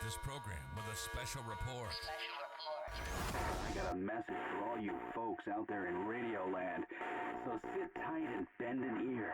this program with a special report. I got a message for all you folks out there in Radio Land, so sit tight and bend an ear.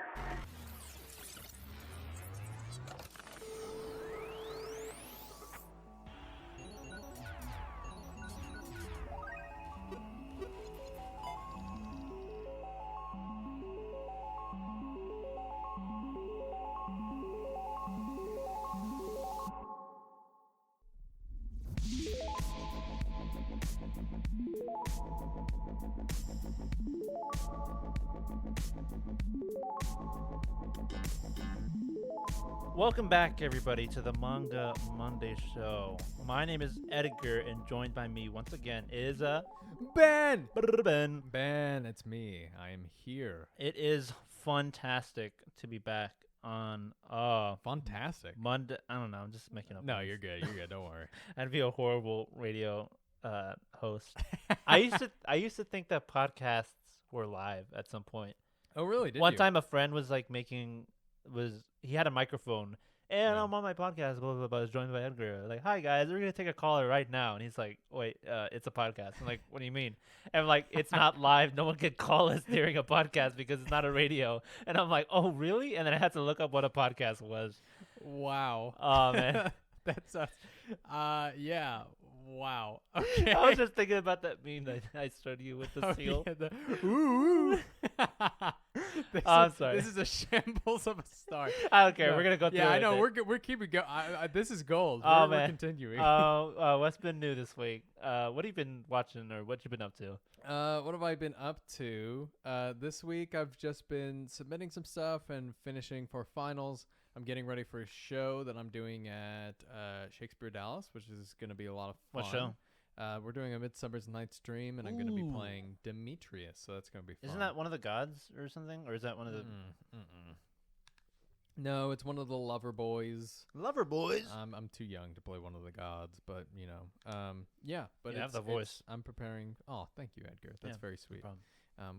Welcome back, everybody, to the Manga Monday show. My name is Edgar, and joined by me once again is Ben! Ben. Ben, it's me. I am here. It is fantastic to be back on Fantastic. Monday. I don't know. I'm just making up. No, names. you're good. You're good. Don't worry. I'd be a horrible radio host. I used to think that podcasts were live at some point. Oh, really? Did One you? time, a friend was like he had a microphone, and Yeah. I'm on my podcast, blah, blah, blah. I was joined by Edgar. Like, hi guys, we're gonna take a caller right now, and he's like, wait, it's a podcast. I'm like, what do you mean? And I'm like, it's not live. No one can call us during a podcast because it's not a radio. And I'm like, oh really? And then I had to look up what a podcast was. Wow. Oh man, That's yeah. Wow. Okay. I was just thinking about that meme that I showed you with the seal. Yeah, ooh. I'm sorry. This is a shambles of a start. I don't care. No. We're gonna go through. Yeah, I it know. then. We're keeping going. This is gold. Oh, we're man. continuing. What's been new this week? What have you been watching, or what you been up to? What have I been up to? This week I've just been submitting some stuff and finishing for finals. I'm getting ready for a show that I'm doing at Shakespeare Dallas, which is going to be a lot of fun. What show? We're doing a Midsummer's Night's Dream, and I'm going to be playing Demetrius, so that's going to be fun. Isn't that one of the gods or something, or is that one of the No, it's one of the lover boys. Lover Boys? I'm too young to play one of the gods, but you know, yeah. But You have the voice. I'm preparing. Oh, thank you, Edgar. That's Yeah, very no sweet. problem.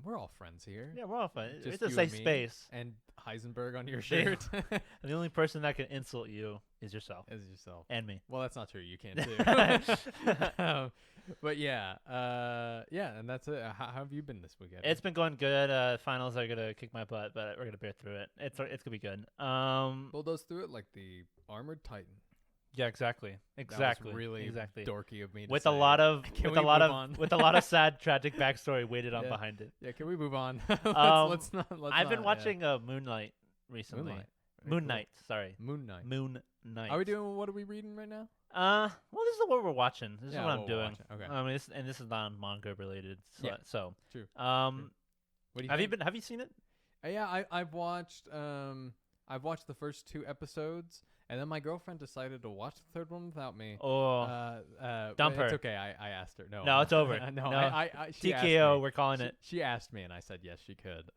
We're all friends here. Yeah, we're all fine. Just It's a you safe and me space. And Heisenberg on your Yeah. shirt. And the only person that can insult you is yourself As yourself. and me. Well, that's not true. You can too. But yeah, and that's it. How have you been this weekend? It's been going good. Finals are gonna kick my butt, but we're gonna bear through it. It's gonna be good. Bulldoze through it like the Armored Titan. Yeah, exactly. That Exactly. was really exactly. dorky of me to With say. a lot of Can with we a lot move of on? with a lot of sad, tragic backstory weighted on Yeah. behind it. Yeah, can we move on? Um, let's not. I've been watching Moonlight recently. Moonlight. Very Moon cool. Knight. Sorry. Moon Knight. Moon Knight. Are we doing? What are we reading right now? Well, this is what we're watching. This is Yeah, what I'm what we're doing. watching. Okay. I mean, this is not manga related. So, Yeah. so True. What What do you have think? have you seen it? Yeah, I've watched the first 2 episodes, and then my girlfriend decided to watch the third one without me. Oh, Dump but It's her. okay. I asked her. No, No, it's over. no, No. she asked TKO. me. We're calling it. She asked me, and I said yes, she could.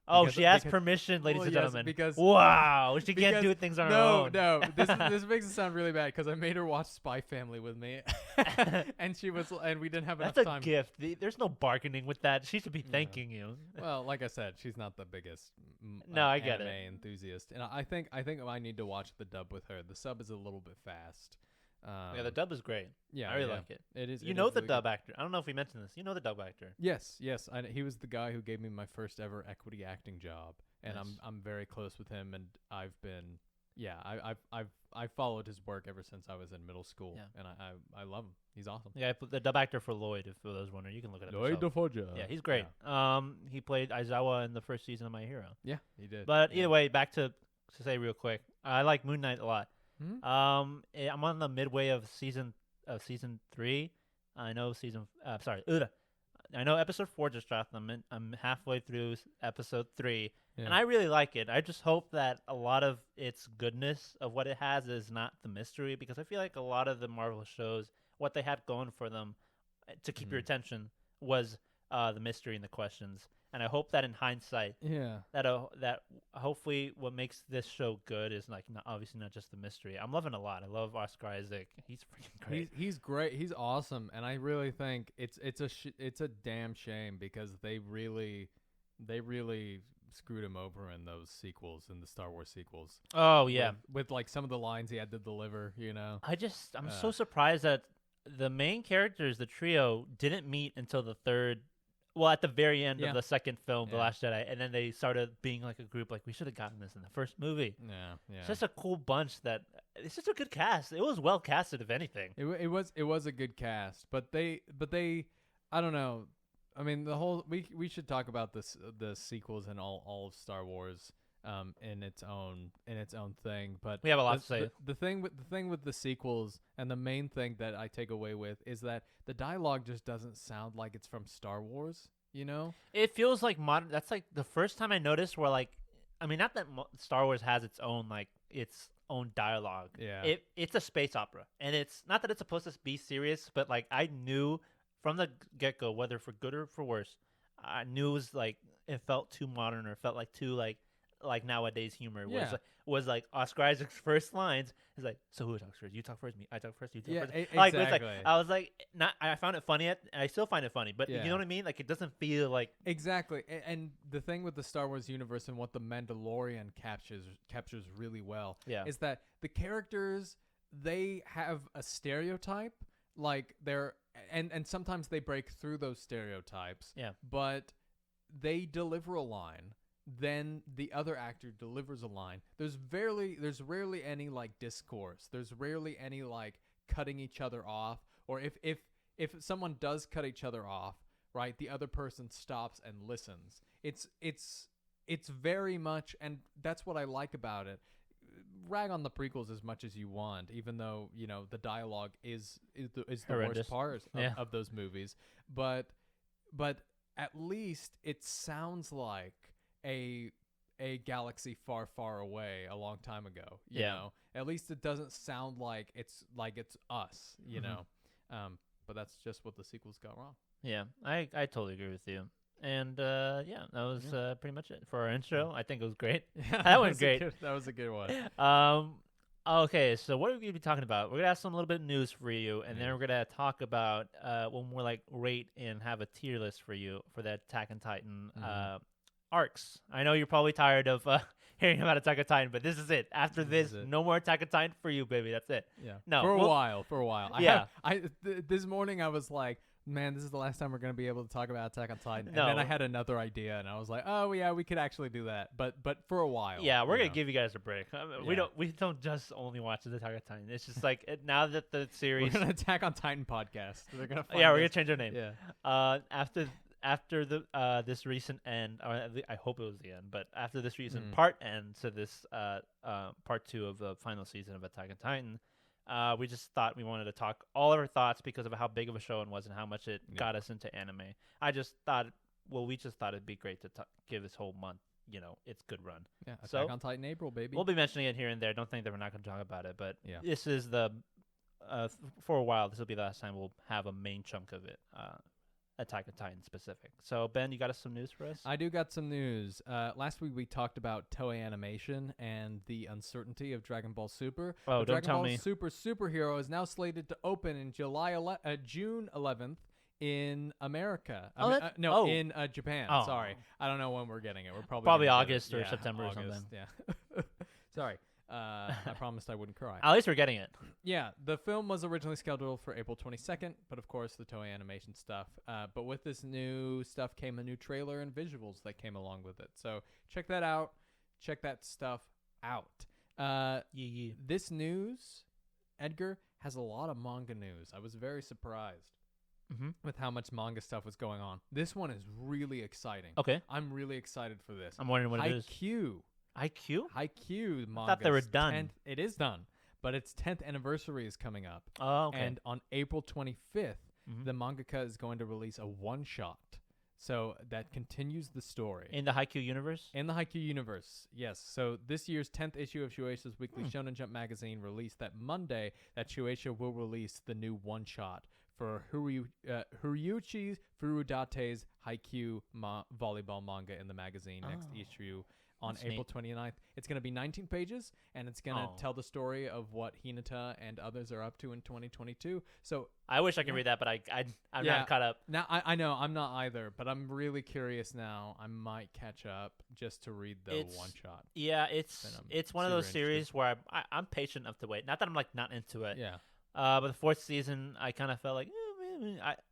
Oh, because- she asked because- permission, ladies well, and yes, gentlemen. because- Wow, she can't because- do things on her No, own. no. This makes it sound really bad because I made her watch Spy Family with me, and we didn't have That's enough a time. gift. There's no bargaining with that. She should be thanking you. Well, like I said, she's not the biggest No, I get anime it. enthusiast, and I think I need to watch the dub with her. The sub is a little bit fast. Yeah, the dub is great. Yeah, I really yeah. like it. It is. You it know is the really dub good. actor. I don't know if we mentioned this. You know the dub actor. Yes, yes. He was the guy who gave me my first ever equity acting job, and Nice. I'm very close with him. And I've been, I've followed his work ever since I was in middle school, Yeah. and I love him. He's awesome. Yeah, the dub actor for Lloyd. If for those wondering, you can look it up. yourself. Forger. Yeah, he's great. He played Aizawa in the first season of My Hero. Yeah, he did. But yeah. either way, back to say real quick, I like Moon Knight a lot. Mhm. I'm on the midway of season 3. I know I know episode 4 just dropped. I'm halfway through episode 3, Yeah. and I really like it. I just hope that a lot of its goodness of what it has is not the mystery, because I feel like a lot of the Marvel shows, what they had going for them to keep your attention was the mystery and the questions. And I hope that in hindsight, Yeah. that hopefully what makes this show good is like obviously not just the mystery. I'm loving it a lot. I love Oscar Isaac. He's freaking great. He's great. He's awesome, and I really think it's a damn shame because they really screwed him over in those sequels, in the Star Wars sequels. Oh yeah. With like some of the lines he had to deliver, you know. I'm so surprised that the main characters, the trio, didn't meet until the third. Well, at the very end of the second film, The Last Jedi, and then they started being like a group. Like, we should have gotten this in the first movie. Yeah. It's just a cool bunch. It's just a good cast. It was well casted, if anything. It was a good cast, but they I don't know. I mean, the whole we should talk about the sequels and all of Star Wars in its own thing, but We have a lot to say. The thing with the sequels, and the main thing that I take away with, is that the dialogue just doesn't sound like it's from Star Wars, you know? It feels like modern. That's like the first time I noticed where, like, I mean, not that Star Wars has its own dialogue. Yeah. It's a space opera, and it's not that it's supposed to be serious, but like I knew from the get go, whether for good or for worse, I knew it was like it felt too modern, or felt like too like nowadays humor. Was like Oscar Isaac's first lines is like, so who talks first? You talk first, me. I talk first. You talk first. Like, it's like, I was like, I found it funny. I still find it funny, but you know what I mean? Like, it doesn't feel like exactly. And the thing with the Star Wars universe and what the Mandalorian captures really well is that the characters, they have a stereotype, like they're and sometimes they break through those stereotypes. Yeah. But they deliver a line. Then the other actor delivers a line. There's rarely any like discourse. There's rarely any like cutting each other off. Or if someone does cut each other off, right, the other person stops and listens. It's very much, and that's what I like about it. Rag on the prequels as much as you want, even though, you know, the dialogue is the worst part of those movies. But at least it sounds like a galaxy far, far away a long time ago. You know, at least it doesn't sound like it's us. You know, but that's just what the sequels got wrong. Yeah, I totally agree with you. And that was pretty much it for our intro. I think it was great. That went great. That was a good one. Okay, so what are we going to be talking about? We're going to have some little bit of news for you, and then we're going to talk about one more like rate and have a tier list for you for that Attack on Titan arcs. I know you're probably tired of hearing about Attack on Titan, but this is it. After this, no more Attack on Titan for you, baby. That's it. Yeah. No. For a while. Yeah. This morning I was like, man, this is the last time we're going to be able to talk about Attack on Titan. No. And then I had another idea, and I was like, oh, yeah, we could actually do that. But for a while. Yeah, we're going to give you guys a break. We don't just only watch the Attack on Titan. It's just like, now that the series... We're an Attack on Titan podcast. They're gonna we're going to change our name. Yeah. After the this recent end, or I hope it was the end, but after this recent part end to this part 2 of the final season of Attack on Titan, we just thought we wanted to talk all of our thoughts because of how big of a show it was and how much it got us into anime. We just thought it'd be great to give this whole month, you know, its good run. Yeah, Attack on Titan April, baby. We'll be mentioning it here and there. Don't think that we're not going to talk about it, but yeah. This is for a while, this will be the last time we'll have a main chunk of it. Attack on Titan specific. So Ben, you got us some news for us? I do got some news. Last week we talked about Toei Animation and the uncertainty of Dragon Ball Super. Oh, don't tell me. Dragon Ball Super Superhero is now slated to open in June 11th in America. In Japan. Oh. Sorry, I don't know when we're getting it. We're probably August or September or something. Yeah. Sorry. I promised I wouldn't cry. At least we're getting it. Yeah, the film was originally scheduled for April 22nd, but of course the Toei Animation stuff. But with this new stuff came a new trailer and visuals that came along with it. So check that out. Check that stuff out. This news, Edgar, has a lot of manga news. I was very surprised with how much manga stuff was going on. This one is really exciting. Okay. I'm really excited for this. I'm wondering what it is. Haikyuu manga. I thought they were done. It is done, but its 10th anniversary is coming up. Oh, okay. And on April 25th, the mangaka is going to release a one-shot. So that continues the story. In the Haikyuu universe? In the Haikyuu universe, yes. So this year's 10th issue of Shueisha's weekly Shonen Jump magazine released that Monday that Shueisha will release the new one-shot for Hiroyuchi Furudate's Haikyuu volleyball manga in the magazine next issue on That's April neat. 29th. It's going to be 19 pages, and it's going to Oh. tell the story of what Hinata and others are up to in 2022. So I wish I could Yeah. read that, but I'm Yeah. not caught up. now I know I'm not either, but I'm really curious now. I might catch up just to read the It's- one shot. Yeah, Then I'm it's one of super those series interested. where I'm patient enough to wait. Not that I'm like not into it. Yeah. But the fourth season, I kind of felt like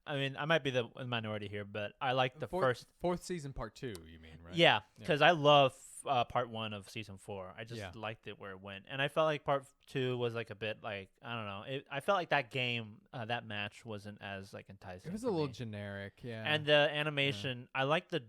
I mean I might be the minority here, but I like the first. fourth season part 2, you mean, right? Yeah, because I love part 1 of season 4. I just Yeah. liked it where it went, and I felt like part 2 was like a bit like I don't know. I felt like that game, that match wasn't as like enticing. It was for a little me. generic, yeah. And the animation, I like the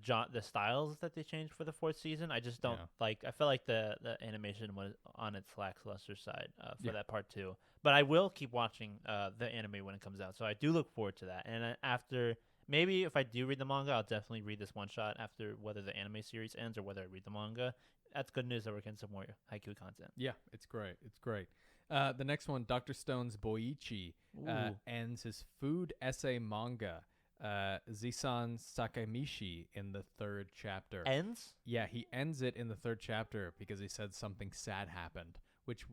styles that they changed for the fourth season. I just don't Yeah. like. I felt like the animation was on its lackluster side for Yeah. that part 2. But I will keep watching the anime when it comes out, so I do look forward to that. And after maybe if I do read the manga, I'll definitely read this one shot after whether the anime series ends or whether I read the manga. That's good news that we're getting some more Haikyuu content. Yeah, it's great. It's great. The next one, Dr. Stone's Boichi, Ooh. ends his food essay manga, Zisan Sakamishi, in the 3rd chapter. Ends? Yeah, he ends it in the 3rd chapter because he said something sad happened, which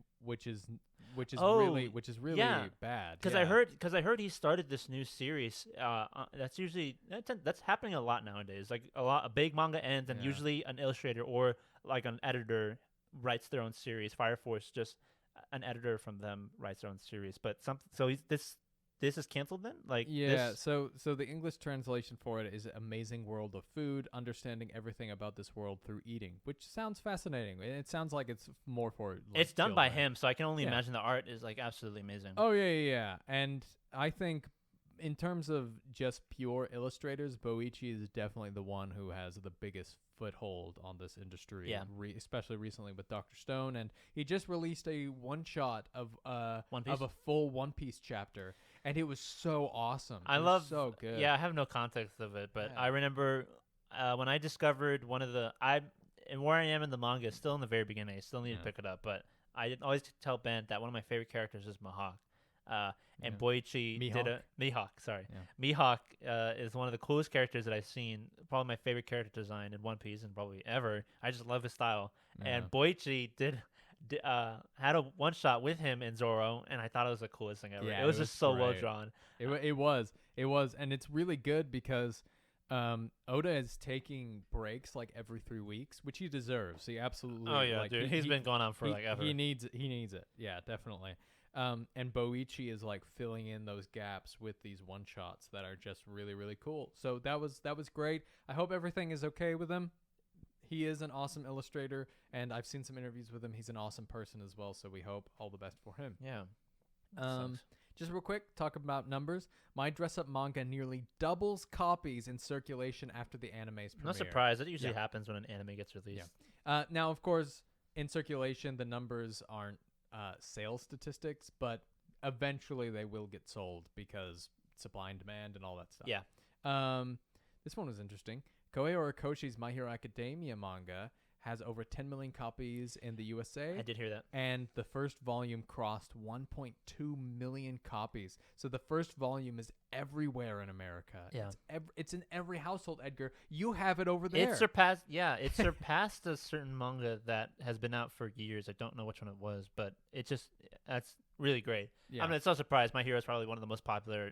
is Oh, really yeah. bad. Because I heard he started this new series. That's usually that's happening a lot nowadays. Like a big manga ends, and Yeah. usually an illustrator or like an editor writes their own series. Fire Force, just an editor from them writes their own series. But this is canceled then. Like Yeah, this, so the English translation for it is Amazing World of Food, understanding everything about this world through eating, which sounds fascinating. It sounds like it's more for like, it's done by children. him, so I can only Yeah. imagine the art is like absolutely amazing. Oh yeah. And I think in terms of just pure illustrators, Boichi is definitely the one who has the biggest foothold on this industry. Yeah. Especially recently with Dr. Stone, and he just released a one shot of One Piece? of a full One Piece chapter, and it was so awesome. I It was love so good. Yeah, I have no context of it, but Yeah. I remember when I discovered one of the and where I am in the manga is still in the very beginning. I still need to Yeah. pick it up, but I always tell Ben that one of my favorite characters is Mihawk. And Yeah. Boichi did a Mihawk. Sorry, Mihawk is one of the coolest characters that I've seen. Probably my favorite character design in One Piece and probably ever. I just love his style. Yeah. And Boichi had a one shot with him in Zoro, and I thought it was the coolest thing ever. Yeah, it was it just was so well great. drawn. It was, and it's really good because Oda is taking breaks like every 3 weeks, which he deserves. He absolutely. Oh yeah, like, dude, he's been going on for like ever. He needs it. Yeah, definitely. And Boichi is like filling in those gaps with these one shots that are just really, really cool. So that was great. I hope everything is okay with him. He is an awesome illustrator, and I've seen some interviews with him. He's an awesome person as well. So we hope all the best for him. Yeah. Sucks. Just real quick, talk about numbers. My dress-up manga nearly doubles copies in circulation after the anime's premiere. No surprise. That usually Yeah. happens when an anime gets released. Now, of course, in circulation, the numbers aren't sales statistics, but eventually they will get sold because supply and demand and all that stuff. Yeah. This one was interesting. Koei Horikoshi's My Hero Academia manga has over 10 million copies in the USA. I did hear that. And the first volume crossed 1.2 million copies. So the first volume is everywhere in America. Yeah. It's in every household, Edgar. You have it over there. It surpassed a certain manga that has been out for years. I don't know which one it was, but that's really great. Yeah. I mean, it's no surprise. My Hero is probably the most popular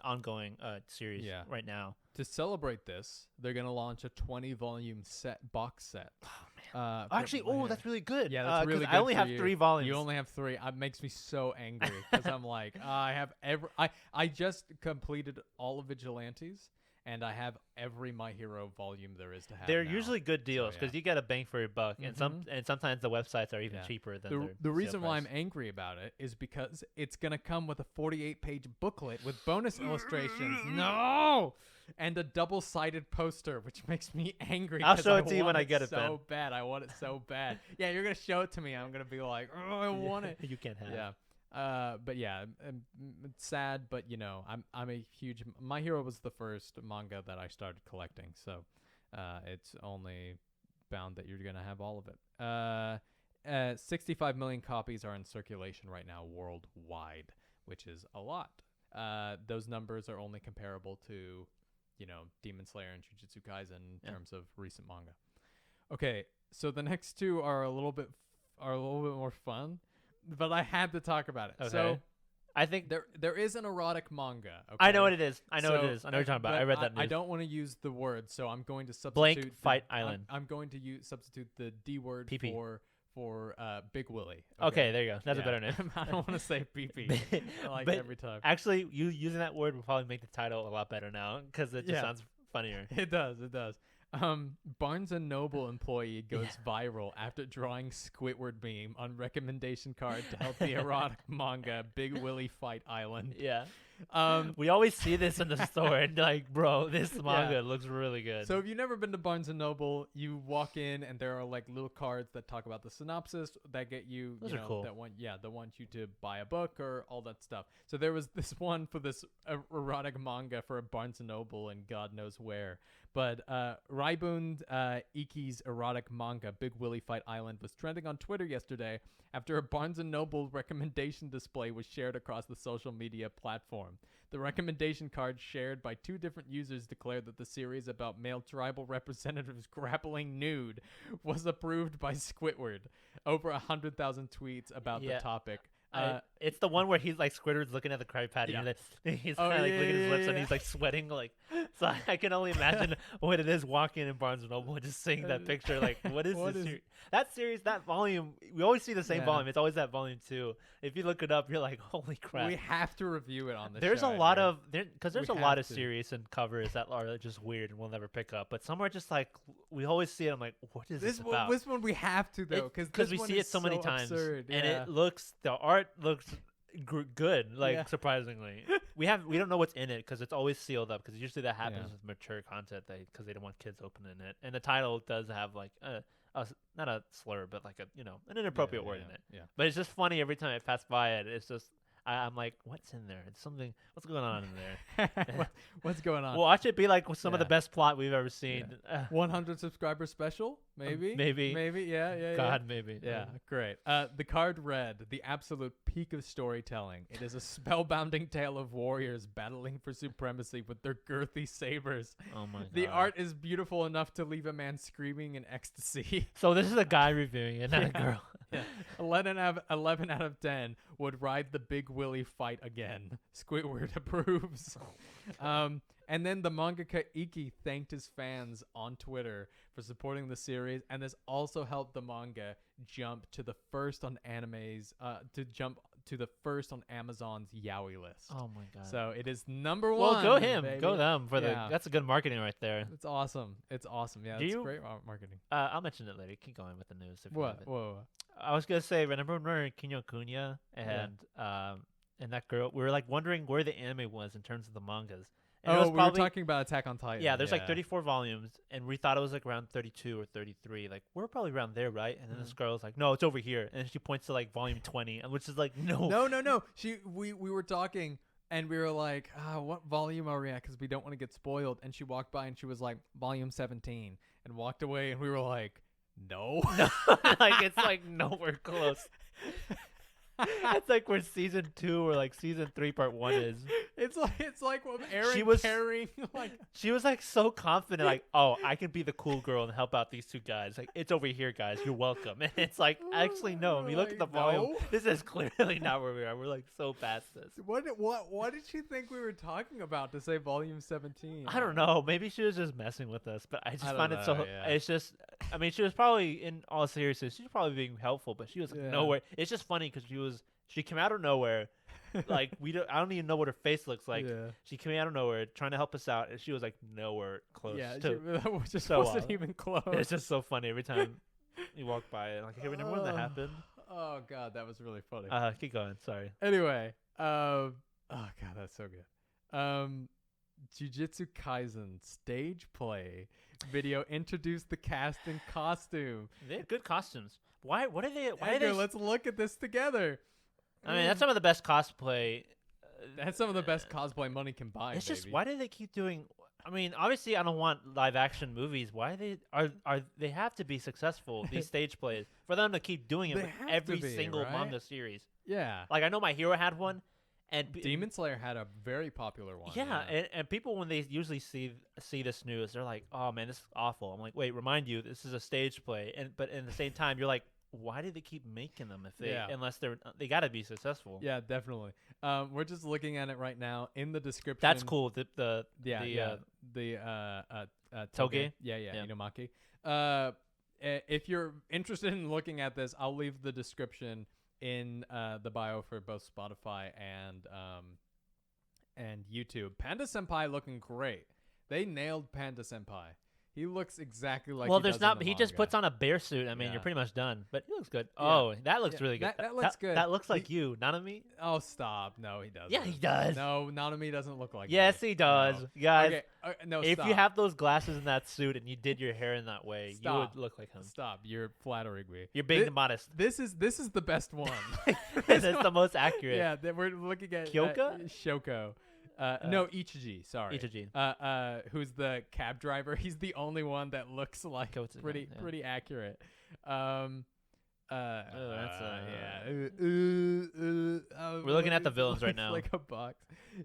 ongoing series Yeah. right now. To celebrate this, they're going to launch a 20-volume box set. Oh man! Actually, that's really good. Yeah, that's really good. I only for have you. 3 volumes. You only have 3. It makes me so angry because I'm like, I have I just completed all of Vigilantes, and I have every My Hero volume there is to have. They're now. usually good deals because you get a bang for your buck, and sometimes the websites are even Yeah. cheaper than The reason why I'm angry about it is because it's going to come with a 48-page booklet with bonus illustrations. No! And a double-sided poster, which makes me angry. I'll 'cause show it to you when want I get it, Ben. so bad. I want it so bad. Yeah, you're going to show it to me. I'm going to be like, oh, I want it. You can't have. Yeah. But yeah, it's sad, but you know, I'm a huge My Hero was the first manga that I started collecting, so it's only bound that you're gonna have all of it. 65 million copies are in circulation right now worldwide, which is a lot. Those numbers are only comparable to, Demon Slayer and Jujutsu Kaisen in terms of recent manga. Okay, so the next two are a little bit more fun, but I had to talk about it. Okay. So I think there is an erotic manga. Okay? I know what it is. I know what So, it is. I know what you're talking about. but I read that I news. don't want to use the word, so I'm going to substitute Blank Fight Island. I'm going to substitute the D word PP. for Big Willie. Okay, there you go. That's a Yeah. better name. I don't want to say PP. I like But it every time. Actually, you using that word will probably make the title a lot better now because it just Yeah. sounds funnier. It does. It does. Barnes and Noble employee goes viral after drawing Squidward meme on recommendation card to help the erotic manga Big Willie Fight Island. Yeah. We We always see this in the store and like, bro, this manga looks really good. So if you've never been to Barnes and Noble, you walk in and there are like little cards that talk about the synopsis that get you, Those you are know, cool. that want you to buy a book or all that stuff. So there was this one for this erotic manga for a Barnes and Noble and God knows where. But Raibund Iki's erotic manga Big Willie Fight Island was trending on Twitter yesterday after a Barnes & Noble recommendation display was shared across the social media platform. The recommendation card shared by two different users declared that the series about male tribal representatives grappling nude was approved by Squidward. Over 100,000 tweets about the topic. It's the one where he's like Squidward's looking at the cry pad and he's kind of like licking his lips and he's like sweating like. So I can only imagine what it is walking in Barnes and Noble and just seeing that picture. Like, what is this? That series, that volume. We always see the same volume. It's always that volume too. If you look it up, you're like, holy crap. We have to review it on the There's show. a lot of because there's We a lot have of to. series and covers that are just weird and we'll never pick up. But some are just like we always see it. I'm like, what is this about? This one we have to though Because we see it so many times, absurd. and Yeah. the art looks good, like Yeah. surprisingly. we don't know what's in it because it's always sealed up. Because usually that happens Yeah. with mature content, because they don't want kids opening it. And the title does have like not a slur, but like an inappropriate word in it. Yeah. But it's just funny every time I pass by it. It's just I'm like, what's in there? It's something. What's going on in there? What's going on? Well, watch it be like some of the Yeah. best plot we've ever seen. 100 subscriber special? Maybe. Maybe. Yeah. God, maybe. Yeah, great. The card read, the absolute peak of storytelling. It is a spellbinding tale of warriors battling for supremacy with their girthy sabers. Oh my god. The art is beautiful enough to leave a man screaming in ecstasy. So this is a guy reviewing it, not a girl. Yeah. 11 out of 10 would ride the Big Willie fight again. Squidward approves. And then the mangaka Iki thanked his fans on Twitter for supporting the series, and this also helped the manga jump to the first on Amazon's Yaoi list. Oh my god. So it is number Well, one. go him. baby. Go them for Yeah. that's a good marketing right there. It's awesome. Yeah, Do it's you- great marketing. I'll mention it later. Keep going with the news. If you have What? it. Whoa. I was gonna say, remember when we were in Kinyo-Kunya and that girl? We were like wondering where the anime was in terms of the mangas. And it was We probably, were talking about Attack on Titan. yeah, there's like 34 volumes, and we thought it was like around 32 or 33. Like we're probably around there, right? And then this girl's like, "No, it's over here," and she points to like volume 20, and which is like, no, No. We were talking and we were like, what volume are we at? Because we don't want to get spoiled. And she walked by and she was like, volume 17, and walked away. And we were like, no. like it's like nowhere close. It's like where season 2 or like season 3 part 1 is. It's like what Aaron She was- carrying like. She was like so confident, like, "Oh, I can be the cool girl and help out these two guys. Like, it's over here, guys. You're welcome." And it's like, actually, no. When you look at the Like, volume, no. this is clearly not where we are. We're like so past this. What did she think we were talking about to say volume 17? I don't know. Maybe she was just messing with us, but I just I don't find it so. know, yeah. It's just. I mean, she was probably in all seriousness. She was probably being helpful, but she was Yeah. nowhere. It's just funny because she came out of nowhere. Like I don't even know what her face looks like. Yeah. She came out of nowhere trying to help us out, and she was like nowhere close. Yeah, to, that just so wasn't wild. even close. It's just so funny every time you walk by it. Like, I can't remember when that happened. Oh god, that was really funny. Keep going. Sorry. Anyway, oh god, that's so good. Jujutsu Kaisen stage play video introduced the cast and costume. They have good costumes. Why? What are they? Why are Edgar, they? let's look at this together. I mean, that's some of the best cosplay. That's some of the best cosplay money can buy. It's just baby. why do they keep doing? I mean, obviously, I don't want live action movies. Why are they have to be successful? These stage plays for them to keep doing it They with have to every be, single right? manga series. Yeah. Like I know My Hero had one, And Demon Slayer had a very popular one. Yeah, and people when they usually see this news, they're like, "Oh man, this is awful." I'm like, "Wait, remind you, this is a stage play." But at the same time, you're like, "Why do they keep making them if they unless they got to be successful?" Yeah, definitely. We're just looking at it right now in the description. That's cool. The toge. Yeah. Yeah, Inumaki. If you're interested in looking at this, I'll leave the description in the bio for both Spotify and YouTube. Panda Senpai looking great. They nailed Panda Senpai. He looks exactly like. Well, he there's does in not. the He just manga. puts on a bear suit. I mean, Yeah. you're pretty much done. But he looks good. Yeah. Oh, that looks really good. That looks good. That looks like you, Nanami. Oh, stop! No, he doesn't. Yeah, he does. No, Nanami doesn't look like. Yes, me. he does, No. guys. Okay, no. If stop. you have those glasses and that suit and you did your hair in that way, Stop. you would look like him. Stop! You're flattering me. You're being modest. This is the best one. That's the most accurate. Yeah, we're looking at Kyoka? Shoko. No, Ichiji. Sorry, Ichiji. Who's the cab driver? He's the only one that looks like Kotsuga, pretty accurate. We're looking at the villains right now. Like a box.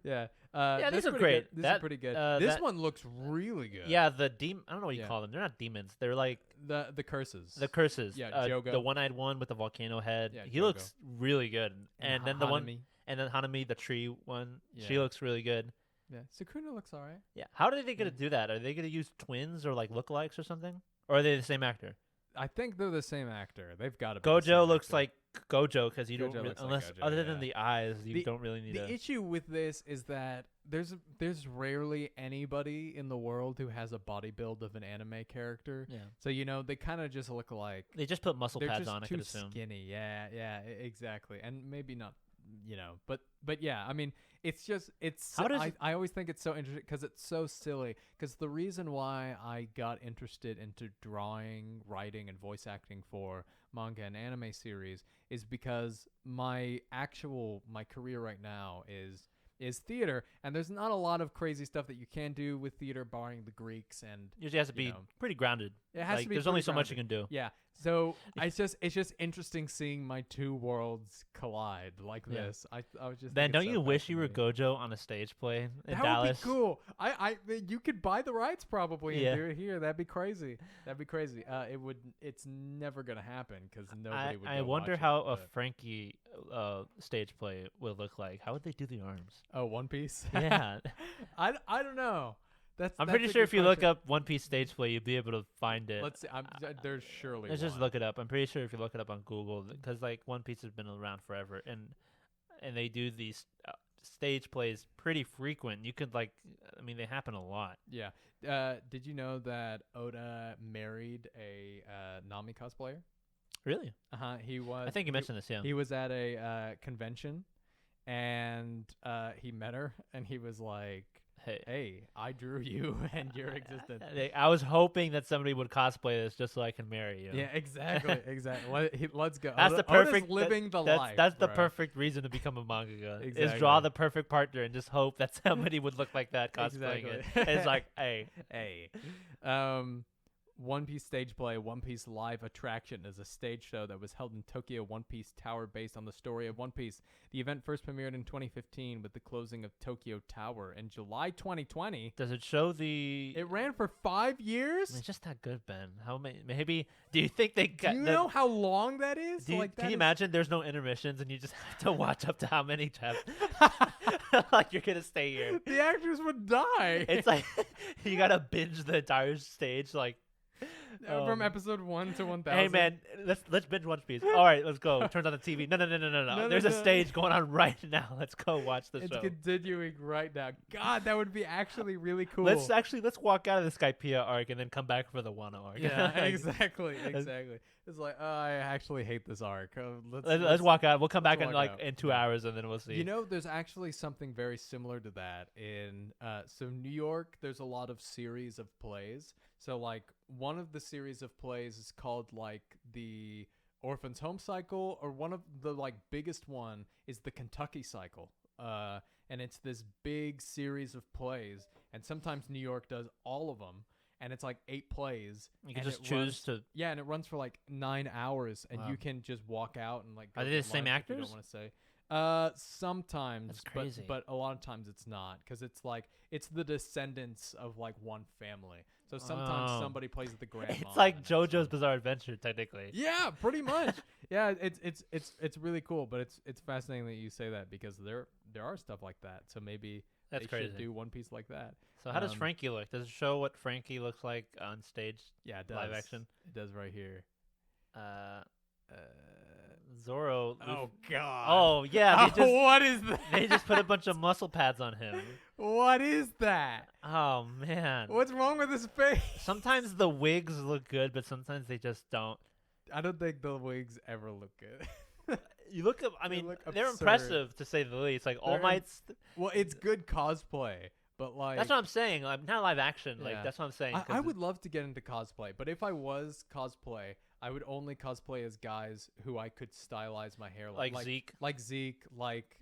Yeah. Yeah, these this are great. This That- is pretty good. that- one looks really good. Yeah, the I don't know what you Yeah. call them. They're not demons. They're like The curses. the curses. Yeah, The Jogo. one-eyed one with the volcano head. Yeah, He Jogo. looks really good. And then the one, Hanami. and then Hanami, the tree one. She Yeah. looks really good. Yeah, Sukuna looks alright. Yeah. How are they gonna do that? Are they gonna use twins or like lookalikes or something? Or are they the same actor? I think they're the same actor. They've got to. Gojo looks like Gojo because you Gojo don't really, looks like unless Gojo, other than yeah. the eyes, you don't really need The to. issue with this is that there's rarely anybody in the world who has a body build of an anime character. Yeah. So they kind of just look like They just put muscle they're pads just on. I too could assume. skinny. Yeah, exactly. And maybe not, but yeah. I mean, it's How does I always think it's so interesting because it's so silly. Because the reason why I got interested into drawing, writing, and voice acting for manga and anime series is because my career right now is theater, and there's not a lot of crazy stuff that you can do with theater, barring the Greeks and Usually has to be pretty grounded. it has to be. There's only pretty so much you grounded. can do. Yeah. So it's just interesting seeing my two worlds collide like Yeah. this. I was just. Ben, think don't it's you so wish you were fascinating. Gojo on a stage play in That Dallas? would be cool. You could buy the rights probably Yeah. and do it here. That'd be crazy. It's never gonna happen because nobody would. I go wonder watch how it, a but- Frankie stage play will look like. How would they do the arms? Oh, One Piece. Yeah. I don't know. I'm that's pretty a sure good if you look question. up One Piece stage play, you'll be able to find it. Let's see. There's surely. Let's just one. look it up. I'm pretty sure if you look it up on Google, because like One Piece has been around forever, and they do these stage plays pretty frequent. You could they happen a lot. Yeah. Did you know that Oda married a Nami cosplayer? Really? He was. I think you mentioned this. Yeah. He was at a convention, and he met her, and he was like, "Hey, I drew you and your existence." I was hoping that somebody would cosplay this just so I can marry you. Yeah, exactly. Let's go. That's the Oda's perfect living the that's, life. That's the bro. perfect reason to become a mangaka. Is Exactly. draw the perfect partner and just hope that somebody would look like that cosplaying it. Exactly. It's like, hey, One Piece stage play, One Piece live attraction is a stage show that was held in Tokyo One Piece Tower based on the story of One Piece. The event first premiered in 2015 with the closing of Tokyo Tower in July 2020. does it show the? It ran for 5 years. It's just that good, Ben. How many? Maybe. Do you think they got? Do you know how long that is? Can that you is- imagine? There's no intermissions, and you just have to watch up to how many times. Like you're gonna stay here. The actors would die. It's like you gotta binge the entire stage, like. From episode 1 to 1000. Hey man, let's binge One Piece. All right, let's go. Turns on the TV. No. No, There's a no. stage going on right now. Let's go watch the It's show. continuing right now. God, that would be actually really cool. Let's walk out of the Skypiea arc and then come back for the Wano arc. Yeah, Like, exactly. It's like, I actually hate this arc. Let's walk out. We'll come back let's in walk out. in 2 hours and then we'll see. You know, there's actually something very similar to that in so New York. There's a lot of series of plays. So like one of the series of plays is called like the Orphan's Home Cycle, or one of the like biggest one is the Kentucky Cycle. And it's this big series of plays, and sometimes New York does all of them. And it's like 8 plays. You can and just it choose runs- to. Yeah, and it runs for like 9 hours, and Wow. you can just walk out and like. Go Are they get the same lunch if you actors? don't want to say. Sometimes, That's crazy. but a lot of times it's not, because it's like it's the descendants of like one family. So sometimes Oh. somebody plays the grandma. It's like and JoJo's some- Bizarre Adventure, technically. Yeah, pretty much. Yeah, it's really cool, but it's fascinating that you say that, because there are stuff like that. So maybe That's they crazy. should do One Piece like that. So how does Um, Frankie look? Does it show what Frankie looks like on stage? Yeah, it does. Live action? It does right here. Uh, Zoro. Oh God. Oh yeah, they just what is that? they just put a bunch of muscle pads on him. What is that? Oh man. What's wrong with his face? Sometimes the wigs look good, but sometimes they just don't. I don't think the wigs ever look good. You look up. I They mean, look they're absurd. impressive to say the least. Like All They're im- Might's. Well, it's good cosplay, but like That's what I'm saying. Like, not live action. Like Yeah. that's what I'm saying. I 'cause would love to get into cosplay, but if I was cosplay, I would only cosplay as guys who I could stylize my hair like Zeke, like Zeke, like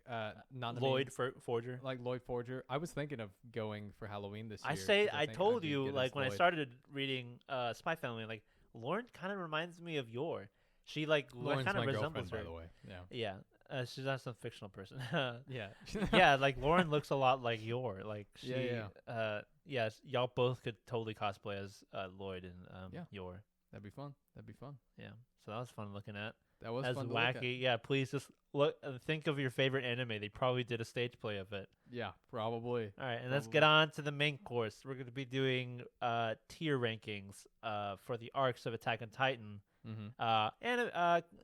not Lloyd Forger. like Lloyd Forger. I was thinking of going for Halloween this year. I say 'cause I think I'd told be you good like as when I Lloyd. started reading Spy Family, like Lauren kind of reminds me of Yor. She like Lauren's kind of my resembles girlfriend, her. by the way. Yeah. Yeah, she's not some fictional person. Yeah. Yeah, like Lauren looks a lot like Yor. Like she, Yeah, yes, y'all both could totally cosplay as Lloyd and Yeah. Yor. That'd be fun. That'd be fun. Yeah, so that was fun looking at. That was That's fun to look at. wacky. Yeah, please just look. Think of your favorite anime. They probably did a stage play of it. Yeah, probably. All right, and let's get on to the main course. We're going to be doing tier rankings for the arcs of Attack on Titan. Mm-hmm.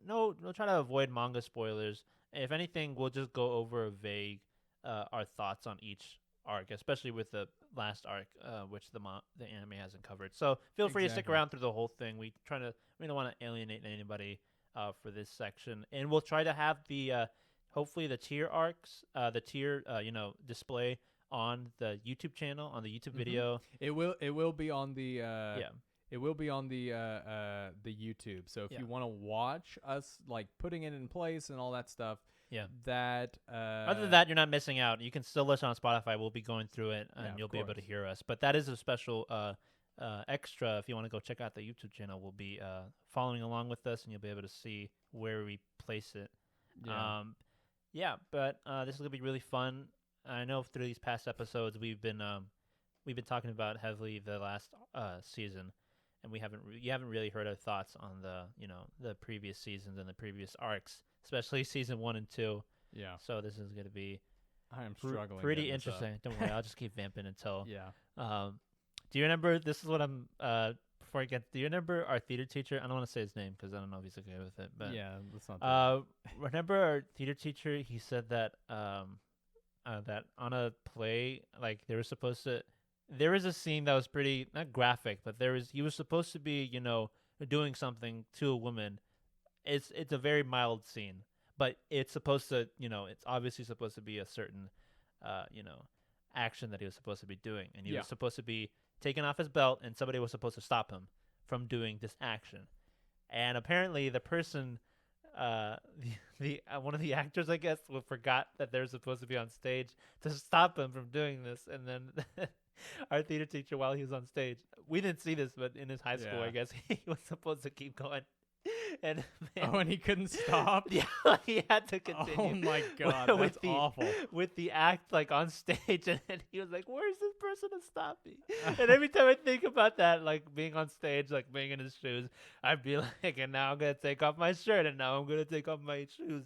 No, we'll try to avoid manga spoilers. If anything, we'll just go over vague our thoughts on each arc, especially with the last arc, which the anime hasn't covered. So feel free to stick Exactly. around through the whole thing. We don't want to alienate anybody for this section, and we'll try to have the hopefully the tier arcs, the tier display on the YouTube channel, on the YouTube Mhm. video. It will be on the Yeah. It will be on the YouTube. So if Yeah. you want to watch us like putting it in place and all that stuff, Yeah. that Other than that, you're not missing out. You can still listen on Spotify. We'll be going through it, and Yeah, of you'll be able to course. hear us. But that is a special extra. If you want to go check out the YouTube channel, we'll be following along with us, and you'll be able to see where we place it. yeah. But this is gonna be really fun. I know through these past episodes we've been talking about heavily the last season, and you haven't really heard our thoughts on the previous seasons and the previous arcs, especially season 1 and 2. Yeah. So this is gonna be I am struggling. pretty getting this up. interesting. Don't worry, I'll just keep vamping until. Yeah. Do you remember? This is what I'm. Before I get, do you remember our theater teacher? I don't want to say his name because I don't know if he's okay with it. But Yeah. That's not. remember our theater teacher? He said that that on a play, like there was a scene that was pretty not graphic, but he was supposed to be doing something to a woman. It's a very mild scene, but it's supposed to it's obviously supposed to be a certain action that he was supposed to be doing, and he Yeah. was supposed to be taken off his belt, and somebody was supposed to stop him from doing this action. And apparently the person the one of the actors, I guess, forgot that they're supposed to be on stage to stop him from doing this. And then our theater teacher, while he was on stage, we didn't see this, but in his high school, Yeah. I guess, he was supposed to keep going. And man, Oh, and he couldn't stop. yeah, he had to continue. Oh my God, with that's the, awful. With the act like on stage, and then he was like, "Where's this person to stop me?" And every time I think about that, like being on stage, like being in his shoes, I'd be like, "And now I'm gonna take off my shirt, and now I'm gonna take off my shoes."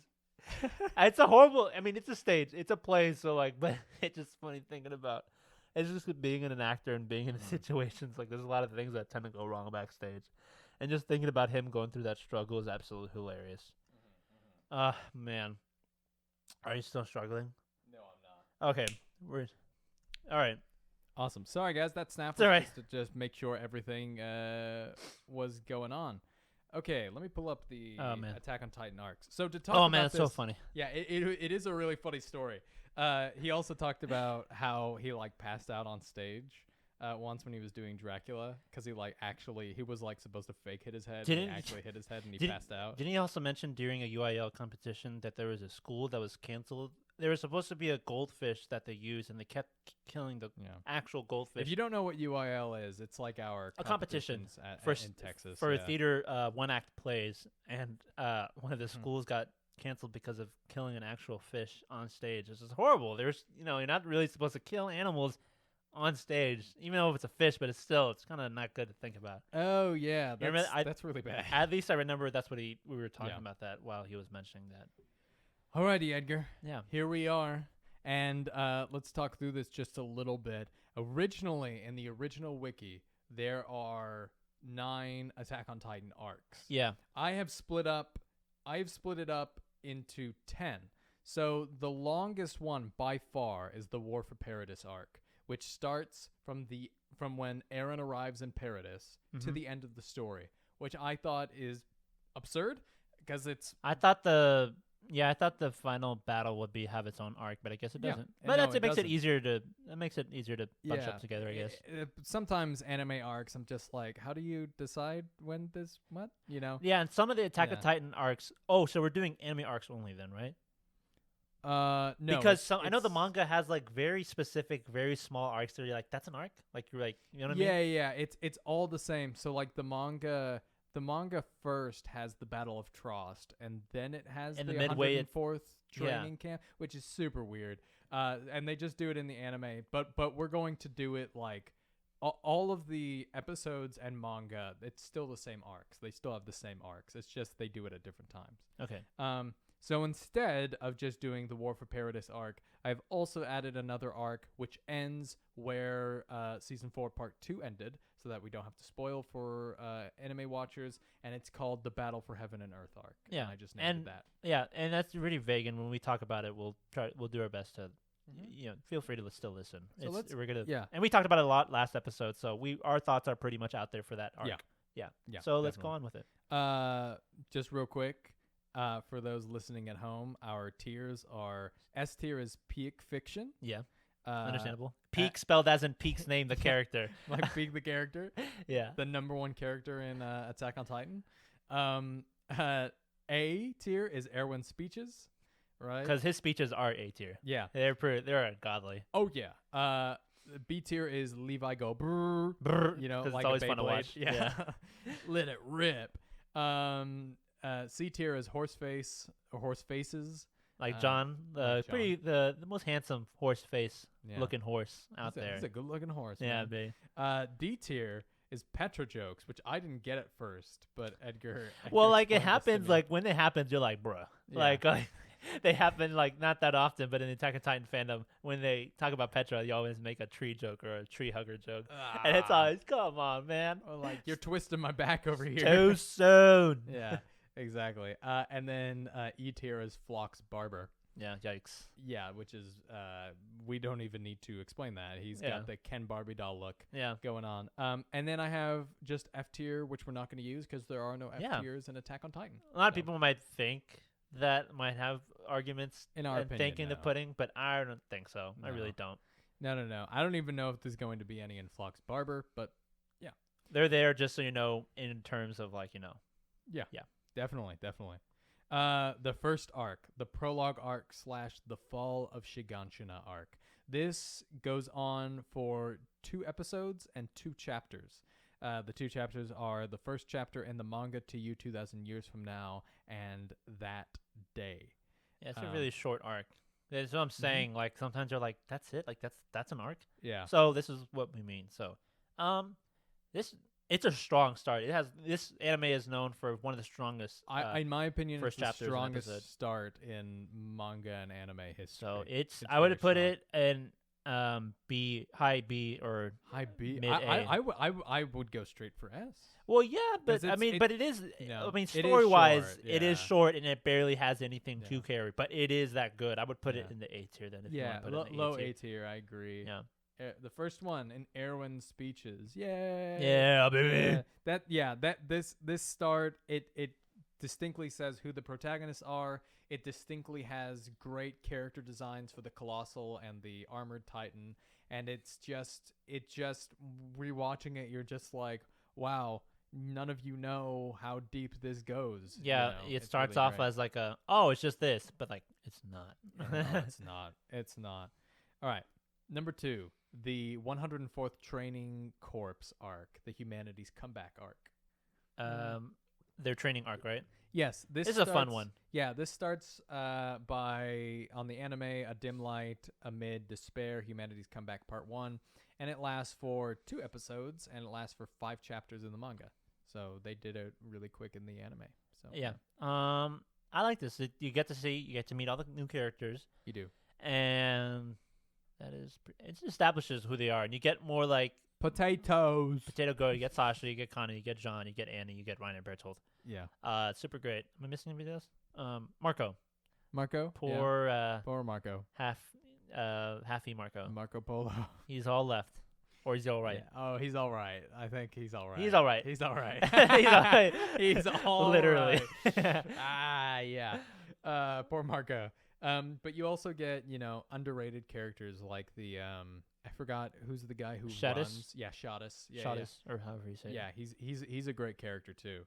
It's a horrible. I mean, it's a stage, it's a play, so like, but it's just funny thinking about. It's just being an actor and being in situations like there's a lot of things that tend to go wrong backstage. And just thinking about him going through that struggle is absolutely hilarious. Man. Are you still struggling? No, I'm not. Okay. All right. Awesome. Sorry, guys. That snap It's was all right. just to just make sure everything was going on. Okay, let me pull up the Oh, man. Attack on Titan arcs. So to talk Oh, about man, it's so this- funny. Yeah, it is a really funny story. He also talked about how he like passed out on stage once when he was doing Dracula because he was supposed to fake hit his head. And he actually hit his head and he passed out. Didn't he also mention during a UIL competition that there was a school that was canceled? There was supposed to be a goldfish that they used, and they kept killing the Yeah. actual goldfish. If you don't know what UIL is, it's like our A competition competitions for in Texas for yeah. theater one-act plays, and one of the schools got canceled because of killing an actual fish on stage. This is horrible. There's, you're not really supposed to kill animals on stage, even though if it's a fish, but it's kind of not good to think about. Oh yeah, remember, that's really bad. At least I remember that's what we were talking about that while he was mentioning that. Alrighty, Edgar. Yeah. Here we are, and let's talk through this just a little bit. Originally, in the original wiki, there are 9 Attack on Titan arcs. Yeah. I've split it up into 10. So the longest one by far is the War for Paradis arc, which starts from when Eren arrives in Paradis to the end of the story, which I thought is absurd because it's. I thought the final battle would have its own arc, but I guess it doesn't. But no, it makes doesn't. it easier to bunch up together, I guess. Sometimes anime arcs, I'm just like, how do you decide when this what? Yeah, and some of the Attack on Titan arcs. Oh, so we're doing anime arcs only then, right? No, because I know the manga has like very specific, very small arcs. So you're like, that's an arc. Like you're like, you know what I mean? Yeah. It's all the same. So like the manga first has the Battle of Trost, and then it has the midway 104th training camp, which is super weird. And they just do it in the anime, but we're going to do it like all of the episodes and manga. It's still the same arcs. They still have the same arcs. It's just they do it at different times. Okay. So instead of just doing the War for Paradis arc, I've also added another arc which ends where Season 4 Part 2 ended, so that we don't have to spoil for anime watchers, and it's called the Battle for Heaven and Earth arc. Yeah. And I just named it that. Yeah, and that's really vague, and when we talk about it, we'll do our best to, feel free to still listen. So and we talked about it a lot last episode, so our thoughts are pretty much out there for that arc. Yeah. So let's go on with it. Just real quick. For those listening at home, our tiers are S tier is peak fiction. Yeah, understandable. Peak spelled as in Peak's name, the character. Like Peak the character. Yeah. The number 1 character in Attack on Titan. A tier is Erwin's speeches, right? Because his speeches are A tier. Yeah. They're godly. Oh, yeah. B tier is Levi go brrr, brrr, like it's always a fun to Beyblade. watch. Yeah. Let it rip. C tier is horse faces. Like John, the most handsome horse face looking horse out there. He's a good looking horse. Yeah, man. D tier is Petra jokes, which I didn't get at first, but Edgar well, like it explained this to happens, me. like when it happens, you're like, bruh. Yeah. Like they happen like not that often, but in the Attack on Titan fandom, when they talk about Petra, you always make a tree joke or a tree hugger joke, and it's always, come on, man. Or like you're twisting my back over here. Too soon. Yeah. Exactly. And then E tier is Phlox Barber. Yeah, yikes. Yeah, which is we don't even need to explain that. He's got the Ken Barbie doll look going on. And then I have just F tier, which we're not going to use because there are no F tiers in Attack on Titan. A lot of people might think that might have arguments in our opinion, thinking the pudding, but I don't think so. No. I really don't. No. I don't even know if there's going to be any in Phlox Barber, but yeah. They're there just so you know in terms of like, Yeah. Definitely. The first arc, the prologue arc / the Fall of Shiganshina arc. This goes on for 2 episodes and 2 chapters. The 2 chapters are the first chapter in the manga to you 2,000 years from now and that day. Yeah, it's a really short arc. That's what I'm saying. Like sometimes you're like, that's it. Like that's an arc. Yeah. So this is what we mean. So, it's a strong start. This anime is known for one of the strongest. In my opinion, first it's the chapters strongest start in manga and anime history. So I would put it in B, high B or high B. Mid A. I would go straight for S. Well, yeah, but but it is. Story wise, it is short and it barely has anything to carry. But it is that good. I would put it in the A tier then. If you want to put it in the low A A tier. I agree. Yeah. The first one in Erwin's speeches. Yay! Yeah, baby. This start it distinctly says who the protagonists are. It distinctly has great character designs for the Colossal and the Armored Titan, and it just rewatching it, you're just like, wow, none of you know how deep this goes. Yeah, it starts really off as like it's just this, but like it's not. No, it's not. All right, number 2. The 104th Training Corps arc, the Humanities Comeback arc. Their training arc, right? Yes, this is a fun starts- one. Yeah, this starts by on the anime, a dim light amid despair, humanity's comeback part 1, and it lasts for 2 episodes and it lasts for 5 chapters in the manga. So they did it really quick in the anime. So Yeah. I like this. You get to meet all the new characters, you do. and it establishes who they are, and you get more like Potatoes. Potato Girl. You get Sasha, you get Connie, you get John, you get Annie, you get Ryan Bertold. Yeah. It's super great. Am I missing anybody else? Marco. Marco. Poor Marco. halfy Marco. Marco Polo. He's all left, or he's all right. Yeah. Oh, he's all right. I think he's all right. He's all right. He's all right. He's all right. He's all Literally. right. Yeah. Poor Marco. But you also get, underrated characters like the I forgot who's the guy who Shadis? runs. Yeah, Shadis. Yeah, Shadis, or however you say it. yeah. He's a great character too.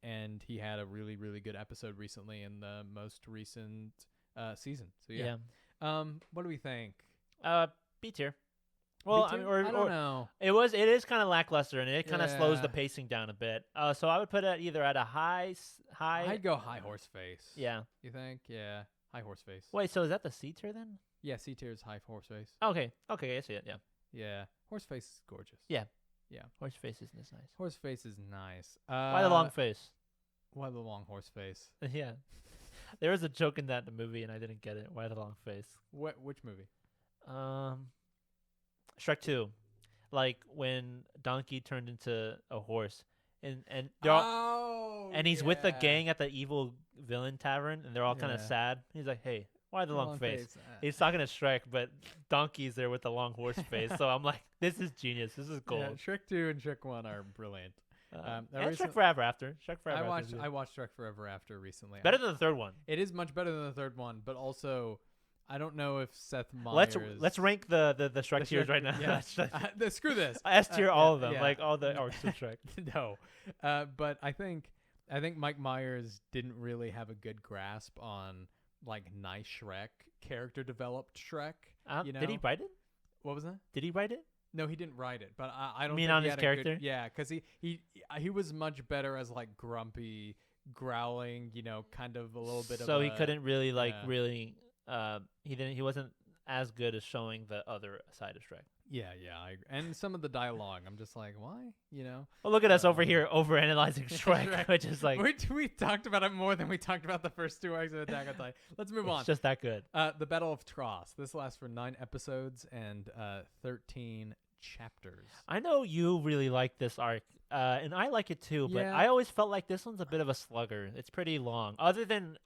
And he had a really, really good episode recently in the most recent season. So yeah. What do we think? B tier. Well, I B mean, tier? I don't know. It is kind of lackluster, and it kind of slows the Yeah. pacing down a bit. So I would put it either at a high. I'd go high horse face. Yeah. You think? Yeah. High horse face. Wait, so is that the C tier then? Yeah, C tier is high horse face. Okay, I see it. Yeah. Yeah. Horse face is gorgeous. Yeah. Yeah. Horse face isn't as nice. Horse face is nice. Why the long face? Why the long horse face? Yeah. There was a joke in that in the movie, and I didn't get it. Why the long face? Which movie? Shrek 2. Like when Donkey turned into a horse, and they're all, and he's with the gang at the evil villain tavern, and they're all kind of Yeah. sad. He's like, "Hey, why the long face?" He's talking to Shrek, but Donkey's there with the long horse face. So I'm like, "This is genius. This is gold." Yeah, Shrek 2 and Shrek 1 are brilliant. And I Shrek Forever After. I watched Shrek Forever After recently. Better than the third one. It is much better than the third one, but also I don't know if Seth Meyers. Let's rank the Shrek tiers right now. Yeah. Screw this. S tier, all of them, yeah. like all the arcs of Shrek. No, but I think Mike Myers didn't really have a good grasp on like nice Shrek, character developed Shrek. Did he write it? What was that? Did he write it? No, he didn't write it, but I don't mean think on he his had a character? good, yeah, because he was much better as like grumpy, growling, kind of a little bit of. So he couldn't really yeah. he wasn't as good as showing the other side of Shrek. Yeah, I agree. And some of the dialogue, I'm just like, why? Well, look at us over here overanalyzing Shrek, Shrek. which is like we talked about it more than we talked about the first 2 arcs of Attack on Titan. Let's move on. it's just that good. The Battle of Tross. This lasts for 9 episodes and 13 chapters. I know you really like this arc, and I like it too. But Yeah. I always felt like this one's a bit of a slugger. It's pretty long. Other than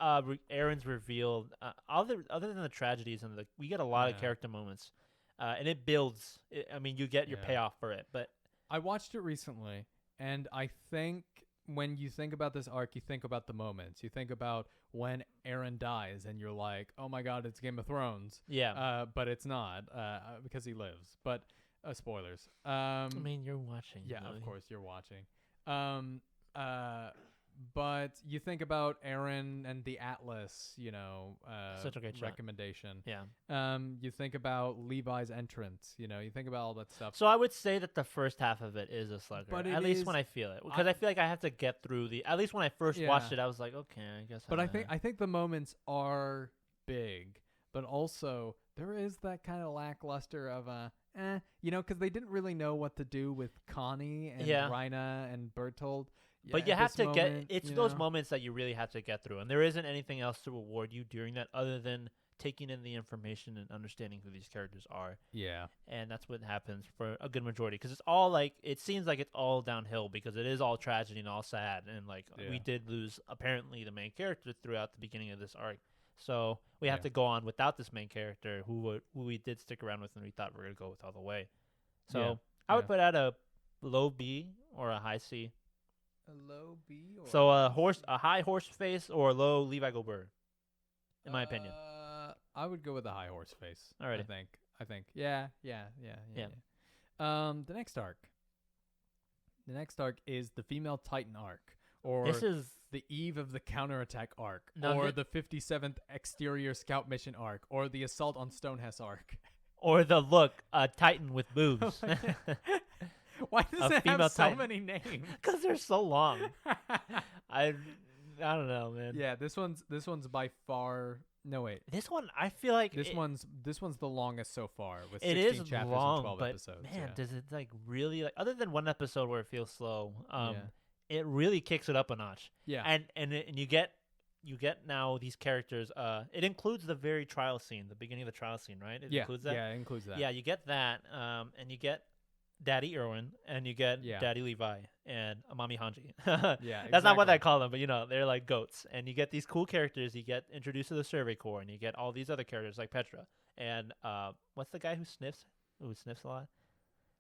Aaron's reveal, other than the tragedies and we get a lot of Yeah. character moments, and it builds. You get your Yeah. payoff for it. But I watched it recently, and I think when you think about this arc, you think about the moments. You think about when Aaron dies, and you're like, "Oh my God, it's Game of Thrones." yeah, But it's not because he lives. But spoilers. you're watching. Yeah, though. of course you're watching. But you think about Aaron and the Atlas, Such a great shot. recommendation. Yeah. You think about Levi's entrance. You think about all that stuff. So I would say that the first half of it is a slugger, But at it least is- when I feel it, because I feel like I have to get through at least when I first watched Yeah. it, I was like, okay, I guess. But I think the moments are big, but also there is that kind of lackluster of because they didn't really know what to do with Connie and Yeah. Raina and Bertold. But you at have this to get. moment, It's those moments that you really have to get through, and there isn't anything else to reward you during that other than taking in the information and understanding who these characters are. Yeah. And that's what happens for a good majority, because it's all it seems like it's all downhill because it is all tragedy and all sad, and we Yeah. did lose apparently the main character throughout the beginning of this arc. So we have Yeah. to go on without this main character who we did stick around with and we thought we were going to go with all the way. So Yeah. I would Yeah. put out a low B or a high C. A low B or So a high horse face or a low Levi Goldberg, in my opinion. I would go with a high horse face. Alrighty. I think. Yeah. The next arc. The next arc is the Female Titan arc, or This is the Eve of the Counterattack arc, No, or thi- the 57th Exterior Scout Mission arc, or the Assault on Stonehenge arc. or the look a Titan with boobs. Why does A it female have so Titan. many names? Because they're so long. I don't know, man. Yeah, this one's by far. No wait, This one, I feel like this one's the longest so far with it 16 is chapters long, and 12 but episodes. man, yeah. does it like really like other than one episode where it feels slow, Yeah. it really kicks it up a notch. Yeah. And you get now these characters. It includes the very trial scene, the beginning of the trial scene, right? It includes that. Yeah, it includes that. Yeah, you get that, and you get Daddy Irwin, and you get Yeah. Daddy Levi, and Amami Hanji. Yeah, That's not what exactly. I call them, but they're like goats. And you get these cool characters. You get introduced to the Survey Corps, and you get all these other characters like Petra. And what's the guy who sniffs? Who sniffs a lot?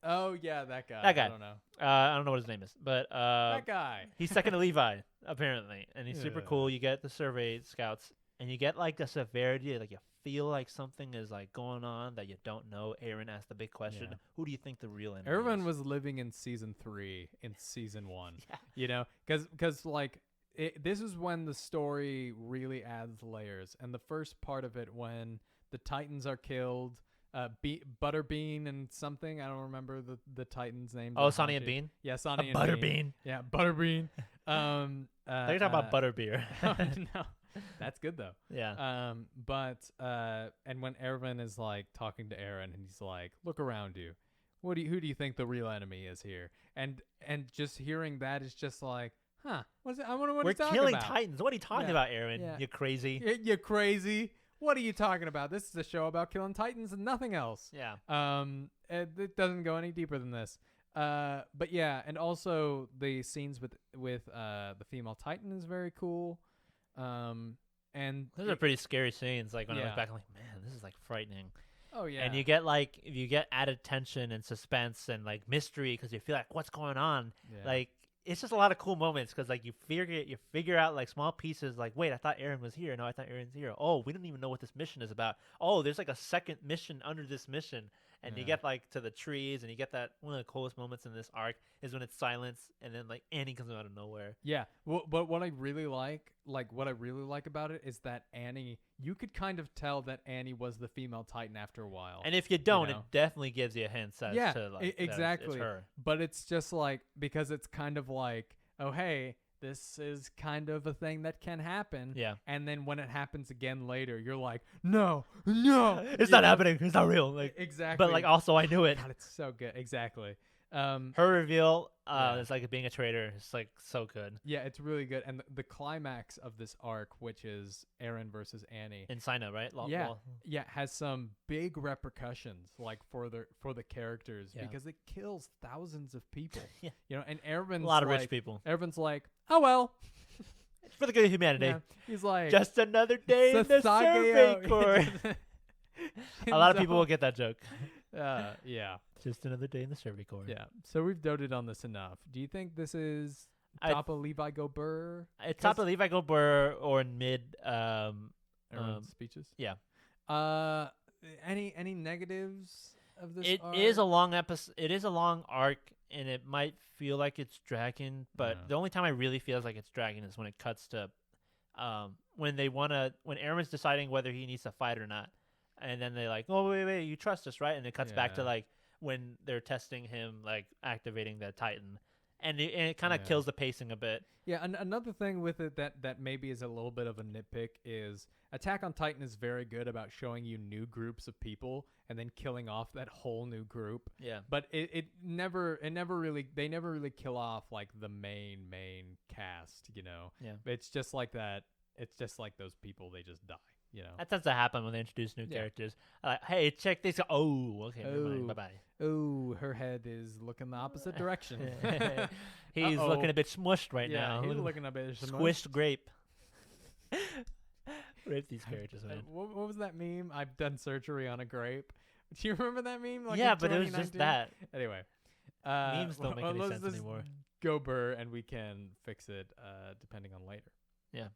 Oh yeah, that guy. That guy. I don't know. I don't know what his name is, but That guy. he's second to Levi apparently, and he's super Yeah. cool. You get the Survey Scouts, and you get like the severity, like you feel like something is like going on that you don't know. Aaron asked the big question: Yeah. Who do you think the real enemy Everyone is? was living in season 3 in season 1. Yeah. You know, because like this is when the story really adds layers, and the first part of it when the Titans are killed. Butterbean and something. I don't remember the Titans' names. Oh, Sonny and Bean. Yeah, Sonny and Butterbean. Bean. Yeah, Butterbean. They're talking about butterbeer. No, that's good though. Yeah. And when Erwin is like talking to Aaron, and he's like, "Look around you. Who do you think the real enemy is here?" And just hearing that is just like, huh? What's it? I wonder what We're he's talking killing about. Titans. What are you talking Yeah. about, Aaron? Yeah. You crazy. You're crazy. What are you talking about? This is a show about killing Titans and nothing else. Yeah. It doesn't go any deeper than this. But yeah, and also the scenes with the female Titan is very cool. And Those are pretty scary scenes. Like when I Yeah. look back, I'm like, man, this is like frightening. oh yeah, And you get added tension and suspense and like mystery because you feel like what's going on. Yeah. Like it's just a lot of cool moments because like you figure out like small pieces. Like wait, I thought Aaron was here. No, I thought Aaron's here. Oh, we didn't even know what this mission is about. Oh, there's like a second mission under this mission. And you Yeah. get like to the trees, and you get that one of the coolest moments in this arc is when it's silence, and then like Annie comes out of nowhere. Yeah, but what I really like about it is that Annie, you could kind of tell that Annie was the female Titan after a while. And if you don't, know? it definitely gives you hints as Yeah, to like that it's exactly. her. But it's just like, because it's kind of like, oh hey, this is kind of a thing that can happen. Yeah. And then when it happens again later, you're like, no, no, It's not happening. It's not real. Like Exactly. But like also I knew it. God, it's so good. Exactly. Her reveal Yeah. is like being a traitor. It's like so good. Yeah, it's really good. And the climax of this arc, which is Aaron versus Annie, In Sina, right? yeah, has some big repercussions like for the characters Yeah. because it kills thousands of people. Yeah. You know, and Aaron's A lot of like, rich people. Aaron's like, oh well. It's for the good of humanity. Yeah. He's like, Just another day in the Survey Corps. A lot of people will get that joke. Yeah. Just another day in the Survey Corps. Yeah. So we've doted on this enough. Do you think this is top of Levi Gober? It's top of Levi Gober or in mid. Aaron's speeches? Yeah. Any negatives of this It arc? is a long episode. It is a long arc, and it might feel like it's dragging. But Yeah. the only time I really feels like it's dragging is when it cuts to, when Aaron's deciding whether he needs to fight or not, and then they're like, "Oh wait, you trust us, right?" And it cuts back to Yeah. like when they're testing him, like activating the Titan, and it kind of Yeah. kills the pacing a bit. Yeah, another thing with it that maybe is a little bit of a nitpick is Attack on Titan is very good about showing you new groups of people and then killing off that whole new group. Yeah. But they never really kill off like the main cast, you know. Yeah. It's just like that. It's just like those people, they just die, you know. That tends to happen when they introduce new Yeah. characters. Hey, check this. Oh, okay, never mind. Oh. Bye bye. Oh, her head is looking the opposite direction. He's Uh-oh. looking a bit smushed right yeah, now. he's Look- looking a bit Squished grape. Rape these characters, man. What was that meme? I've done surgery on a grape. Do you remember that meme? Like Yeah, in but it was just 2019? that. Anyway, Memes don't make any let's sense just anymore. Go burr, and we can fix it depending on later. Yeah.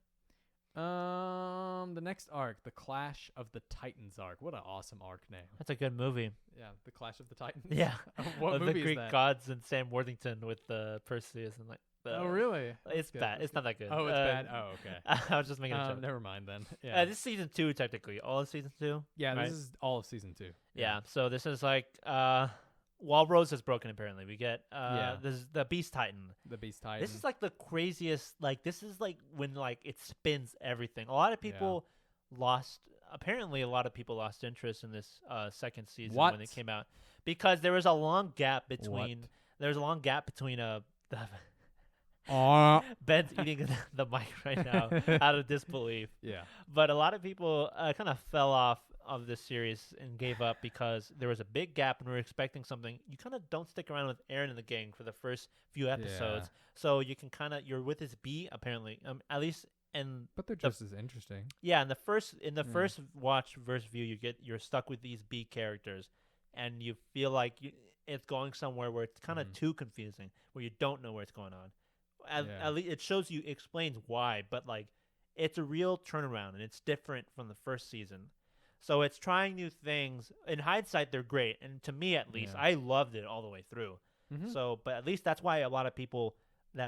The next arc, the Clash of the Titans arc. What an awesome arc name. That's a good movie. Yeah, the Clash of the Titans. Yeah. What Of movie the is Greek that? gods and Sam Worthington with Perseus and like. Oh really? It's good, bad. that's It's not that good. Oh, it's bad. Oh, okay. I was just making a joke. Never mind then. Yeah. This is season 2 technically. All of season 2. Yeah, right? this is all of season 2. Yeah. So this is like Wall Rose is broken. Apparently, we get this the Beast Titan. The Beast Titan. This is like the craziest. Like this is like when like it spins everything. A lot of people lost. Apparently, a lot of people lost interest in this second season when it came out because there was a long gap between. There was a long gap between Ben's eating the mic right now out of disbelief. Yeah. But a lot of people kind of fell off of this series and gave up because there was a big gap and we were expecting something. You kind of don't stick around with Aaron and the gang for the first few episodes. So you can kind of, you're with his B apparently, at least. But they're just as interesting. Yeah. In the first watch versus view, you're stuck with these B characters and you feel like it's going somewhere where it's kind of too confusing, where you don't know where it's going on. At least it shows you, explains why, but like it's a real turnaround and it's different from the first season. So it's trying new things. In hindsight, they're great, and to me at least, I loved it all the way through. So, but at least that's why a lot of people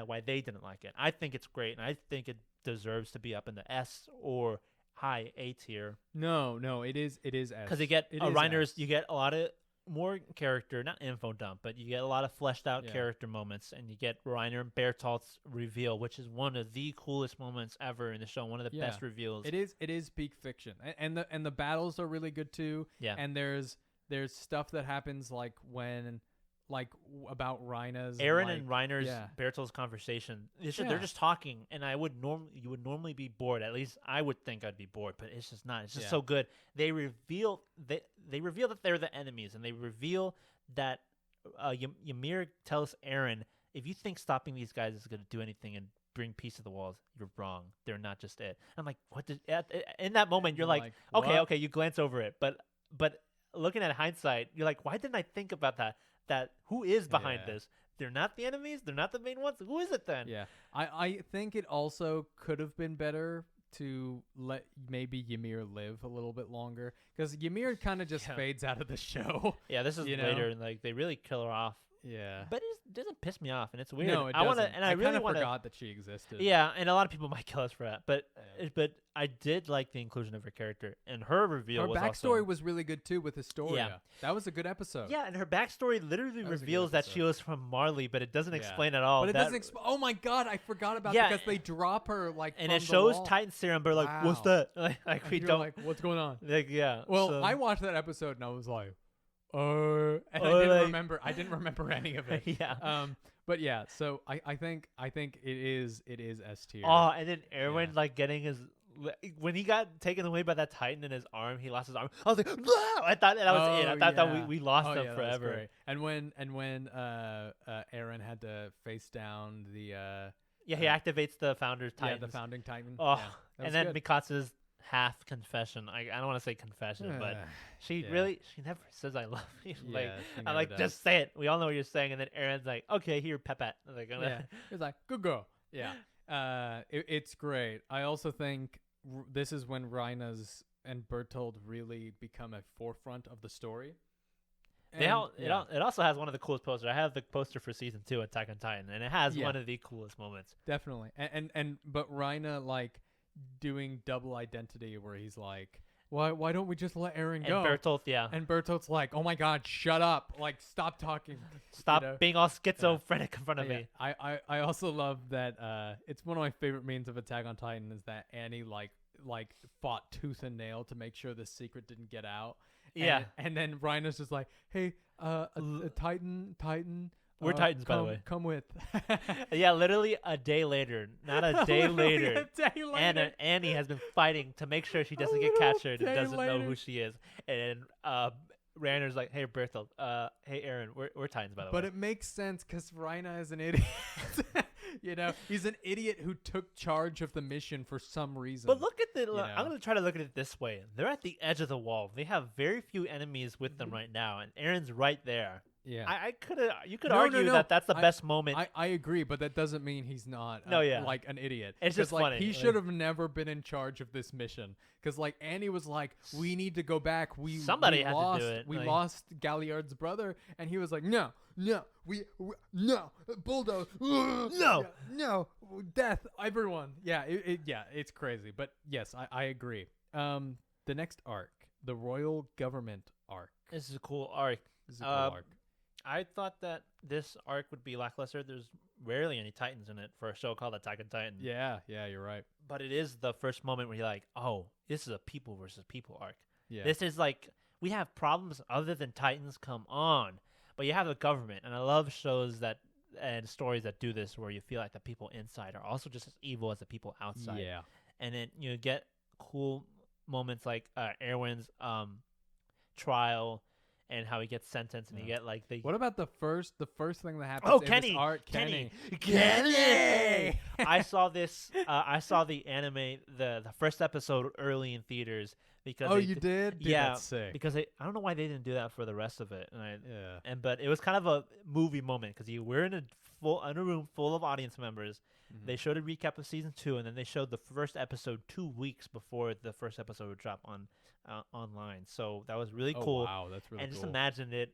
why they didn't like it. I think it's great, and I think it deserves to be up in the S or high A tier. No, it is S because you get Reiner's, you get a lot of more character, not info dump, but you get a lot of fleshed out character moments, and you get Reiner and Bertolt's reveal, which is one of the coolest moments ever in the show, one of the best reveals. It is peak fiction, and the battles are really good too. Yeah, and there's stuff that happens like when. About Reiner's Aaron and Reiner's Bertolt's conversation. They're just talking, and you would normally be bored. At least I would think I'd be bored, but it's just not. It's just so good. They reveal that they're the enemies, and they reveal that Ymir tells Aaron, if you think stopping these guys is going to do anything and bring peace to the walls, you're wrong. They're not just it. I'm like, what? In that moment, you're like, okay, you glance over it, but looking at hindsight, you're like, why didn't I think about that? That who is behind this? They're not the enemies. They're not the main ones. Who is it then? Yeah, I think it also could have been better to let maybe Ymir live a little bit longer, because Ymir kind of just fades out of the show. Yeah, this is later, and like they really kill her off. Yeah, but it doesn't piss me off, and it's weird. No, it doesn't. I really forgot that she existed. Yeah, and a lot of people might kill us for that, but I did like the inclusion of her character, and her reveal. Her backstory was really good too with Historia. Yeah. That was a good episode. Yeah, and her backstory literally reveals that she was from Marley, but it doesn't explain at all. But it doesn't. Oh my god, I forgot about because they drop her like. And it shows Titan Serum, but like, what's that? Like we don't. Like, what's going on? Like, yeah. Well, I watched that episode and I was like. And I didn't remember. I didn't remember any of it. But yeah. So I think it is S tier. Oh, and then Erwin like getting his when he got taken away by that Titan in his arm, he lost his arm. I was like, no! I thought that was it. I thought that we lost him forever. And when Aaron had to face down the he activates the Founder's Titan. Yeah, the Founding Titan. Oh, and then Mikatsu's half confession. I don't want to say confession, but she never says I love you. Like I'm like, just say it. We all know what you're saying. And then Aaron's like, okay, here, Pepet. Like, he's like, good girl. Yeah. It's great. I also think this is when Reiner's and Bertold really become a forefront of the story. It also has one of the coolest posters. I have the poster for season 2 Attack on Titan, and it has one of the coolest moments. Definitely. But Reiner like doing double identity where he's like, why don't we just let Aaron go? And Bertolt, And Bertolt's like, oh my god, shut up. Like, stop talking. Stop being all schizophrenic in front of me. I also love that it's one of my favorite memes of Attack on Titan is that Annie like fought tooth and nail to make sure the secret didn't get out. Yeah. And then Reiner's just like, hey, a Titan. We're Titans, by the way. Come with. Yeah, literally a day later. Not a day later. A day later. Annie has been fighting to make sure she doesn't get captured and doesn't know who she is. And Reiner's like, hey, Bertolt, hey, Aaron, we're Titans, by the way. But it makes sense because Reiner is an idiot. He's an idiot who took charge of the mission for some reason. But look at I'm going to try to look at it this way. They're at the edge of the wall. They have very few enemies with them right now, and Aaron's right there. Yeah, you could argue that that's the best moment. I agree, but that doesn't mean he's not like an idiot. It's just like funny. He should have never been in charge of this mission because like Annie was like, we need to go back. Somebody had to do it. We lost Galliard's brother, and he was like, no, bulldoze, no, death, everyone. Yeah, it's crazy, but yes, I agree. The next arc, the Royal Government arc. This is a cool arc. This is a cool arc. I thought that this arc would be lackluster. There's rarely any Titans in it for a show called Attack on Titan. Yeah, you're right. But it is the first moment where you're like, oh, this is a people versus people arc. Yeah. This is like, we have problems other than Titans, come on. But you have the government, and I love shows that and stories that do this where you feel like the people inside are also just as evil as the people outside. Yeah. And then you get cool moments like Erwin's trial and how he gets sentenced, and you get like the What about the first thing that happens? Oh, in Kenny! this arc? Kenny! Kenny! I saw this. I saw the anime, the first episode early in theaters because. Oh, they you did? Dude, yeah, that's sick. because I don't know why they didn't do that for the rest of it. Yeah. But it was kind of a movie moment because you were in a room full of audience members. Mhm. They showed a recap of season 2, and then they showed the first episode 2 weeks before the first episode would drop on online. So that was really cool. Wow, that's really And cool. just imagine it,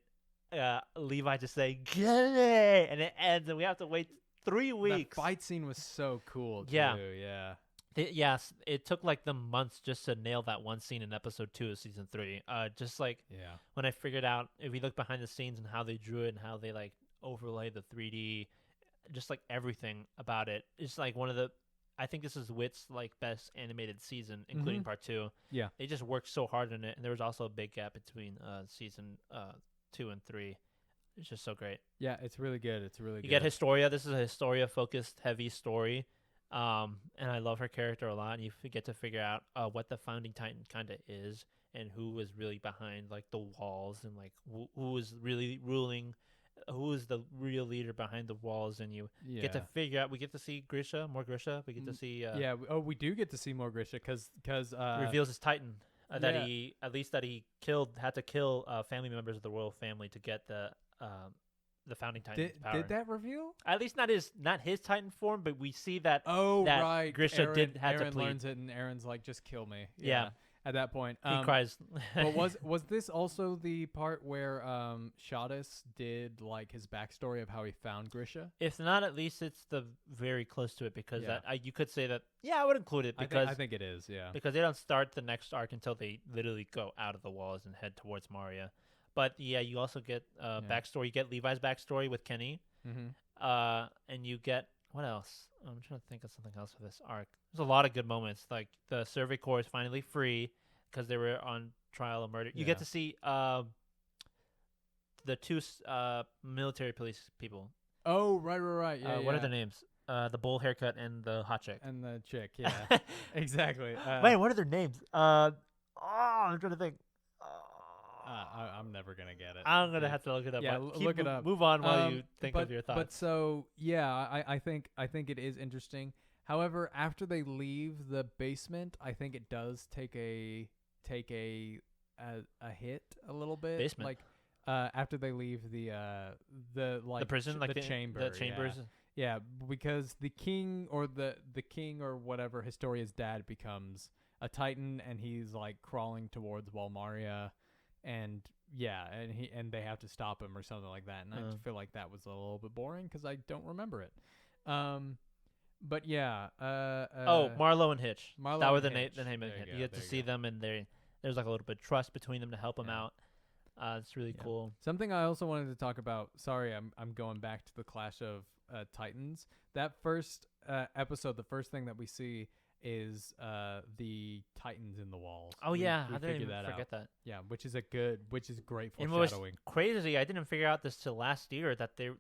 Levi just saying "Get!" and it ends, and we have to wait 3 weeks. That fight scene was so cool. Yeah. Too. Yeah. Yes, it took like them months just to nail that one scene in episode 2 of season 3. Just like Yeah. when I figured out, if we look behind the scenes and how they drew it and how they like overlay the 3D, just like everything about it, it's like one of the. I think this is Wit's like best animated season, including Mhm. part 2. Yeah. They just worked so hard on it, and there was also a big gap between season 2 and 3. It's just so great. Yeah, it's really good. It's really You good. get Historia. This is a Historia focused heavy story. And I love her character a lot. And you get to figure out what the founding Titan kind of is, and who is really behind like the walls, and like who is really ruling, who is the real leader behind the walls. And you get to figure out. We get to see more Grisha. We get to see. We do get to see more Grisha because reveals his Titan that yeah. he had to kill family members of the royal family to get the founding Titan's power. Did that reveal? At least not his Titan form, but we see that. Oh, that right. Grisha Eren, had to Eren plead. learns it, and Eren's like, just kill me. Yeah. At that point. He cries. But was this also the part where Shadis did like his backstory of how he found Grisha? If not, at least it's the very close to it, because Yeah. you could say that. Yeah, I would include it because I think it is. Yeah. because they don't start the next arc until they literally go out of the walls and head towards Maria. But yeah, you also get backstory. You get Levi's backstory with Kenny. Mm-hmm. And you get what else? I'm trying to think of something else for this arc. There's a lot of good moments. Like the Survey Corps is finally free because they were on trial of murder. You get to see the 2 military police people. Oh, right. Yeah. What are their names? The bowl haircut and the hot chick. And the chick. Yeah. Exactly. Wait, what are their names? I'm trying to think. I'm never gonna get it. I'm gonna have to look it up. Yeah, but look it up. Move on while you think of your thoughts. But so yeah, I think it is interesting. However, after they leave the basement, I think it does take a hit a little bit. Basement? Like after they leave the prison, like the chamber, the chambers. Yeah, because the king or whatever Historia's dad becomes a Titan, and he's like crawling towards Walmaria, and they have to stop him or something like that. And I feel like that was a little bit boring because I don't remember it. But yeah. Marlo and Hitch. Marlo that were and the Hitch. name of There it. you You go, get to there you see go. them, and there's like a little bit of trust between them to help them Yeah. out. It's really Yeah. cool. Something I also wanted to talk about. Sorry, I'm going back to the Clash of Titans. That first episode, the first thing that we see is the Titans in the walls. Oh We yeah, I didn't figured even that forget out. that. Yeah, which is great And what was foreshadowing. crazy, I didn't figure out this till last year that there